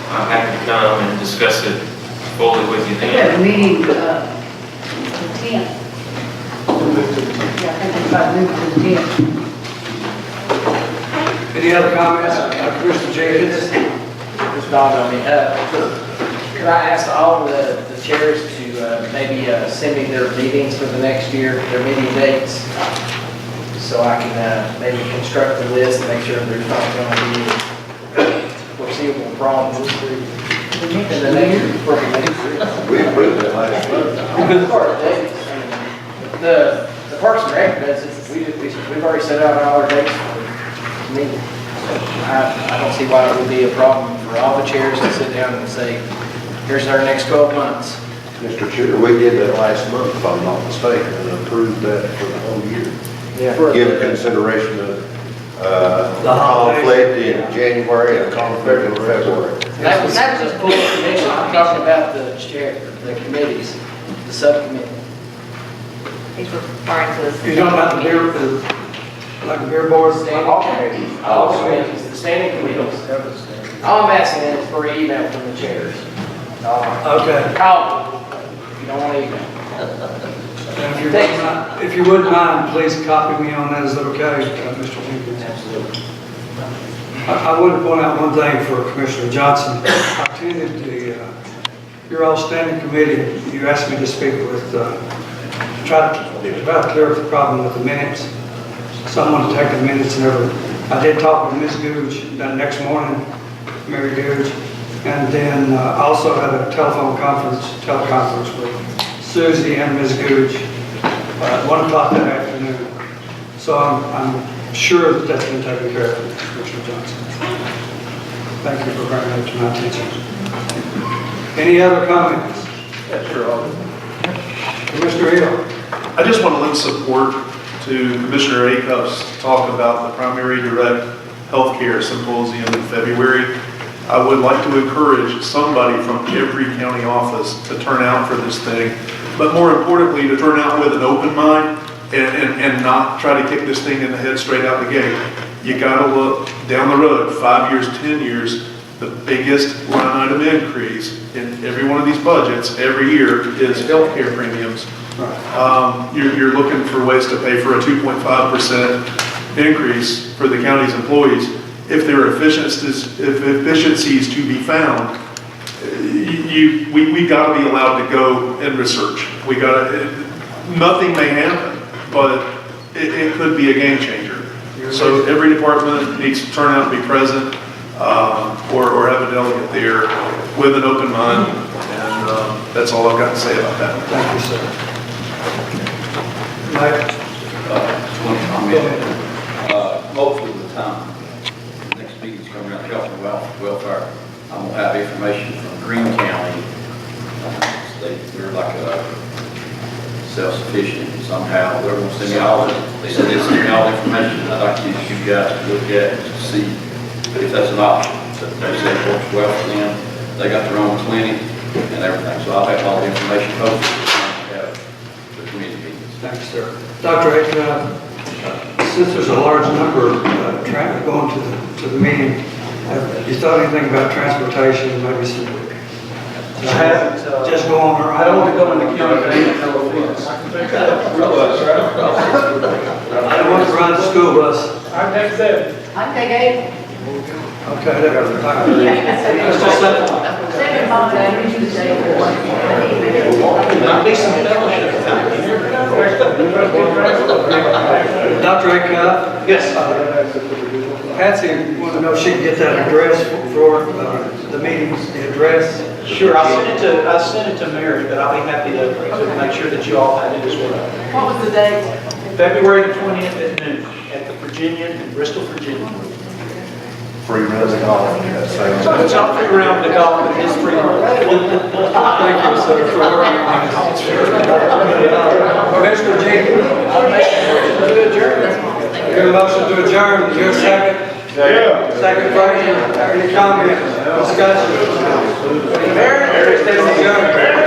I'm happy to come and discuss it fully with you We have a then. meeting, the 10th. Yeah, I think it's about moving to the 10th. Any other comments? Commissioner Jenkins? Just dawned on me. Could I ask all the chairs to maybe send me their meetings for the next year, their meeting dates, so I can maybe construct a list and make sure there's not going to be foreseeable problems in the next, for the next year. We approved that last month. As far as dates, I mean, the Parks and Rec does it, we've already set out all our dates for meetings. I don't see why it would be a problem for all the chairs to sit down and say, here's our next 12 months. Mr. Chair, we did that last month, if I'm not mistaken, and approved that for the whole year. Yeah. Given consideration of The conflict in January and conflict in February. That was just full commission, I'm talking about the chair, the committees, the subcommittee. He's referring to this. You're talking about the beer, like the beer board? All committees, the standing committees. All I'm asking is for an email from the chairs. Okay. Call me if you don't want to email. If you wouldn't mind, please copy me on that, is that okay, Mr. Jenkins? Absolutely. I want to point out one thing for Commissioner Johnson. I attended your all standing committee. You asked me to speak with, try to clear up the problem with the minutes. Someone to take the minutes and everything. I did talk with Ms. Googe that next morning, Mary Googe, and then also had a teleconference with Susie and Ms. Googe at 1 o'clock that afternoon. So I'm sure that that's been taken care of, Commissioner Johnson. Thank you for bringing that to my attention. Any other comments? Yeah, sure. Commissioner Hill? I just want to lend support to Commissioner Acuff's talk about the Primary Direct Healthcare Symposium in February. I would like to encourage somebody from every county office to turn out for this thing, but more importantly, to turn out with an open mind and not try to kick this thing in the head straight out the gate. You got to look down the road, 5 years, 10 years. The biggest line item increase in every one of these budgets every year is healthcare premiums. You're looking for ways to pay for a 2.5% increase for the county's employees. If there are efficiencies to be found, we got to be allowed to go and research. Nothing may happen, but it could be a game changer. So every department needs to turn out and be present, or have a delegate there with an open mind, and that's all I've got to say about that. Thank you, sir. Mike? Most of the time, the next meeting's coming around, health and welfare, I'm gonna have information from Green County. They're like self-sufficient somehow, they're gonna send me all, they said they'd send me all the information, I'd like you guys to look at to see if that's an option. But they said it works well for them, they got their own clinic and everything, so I'll have all the information posted to have the committee meetings. Thanks, sir. Dr. Aiken, since there's a large number of traffic going to the meeting, have you thought anything about transportation, maybe some? I haven't, Just go on around. I don't want to go into county name, no offense. I don't want to run the school bus. Our next step. I take eight. Okay, that was fine. Let's just set it. Might be some fellowship. Dr. Acuff? Yes. Patsy wanted to know if she can get that address for the meetings, the address. Sure, I sent it to Mary, but I'll be happy to make sure that you all have it as well. What was the date? February the 20th at noon at the Virginia in Bristol, Virginia. Free runs of golf. So it's not free round the golf, but it is free round. Thank you, sir, for working on it. Commissioner Jenkins? Your motion to adjourn, your second? Yeah. Second, Frazier, any comments, discussion? Adjourn.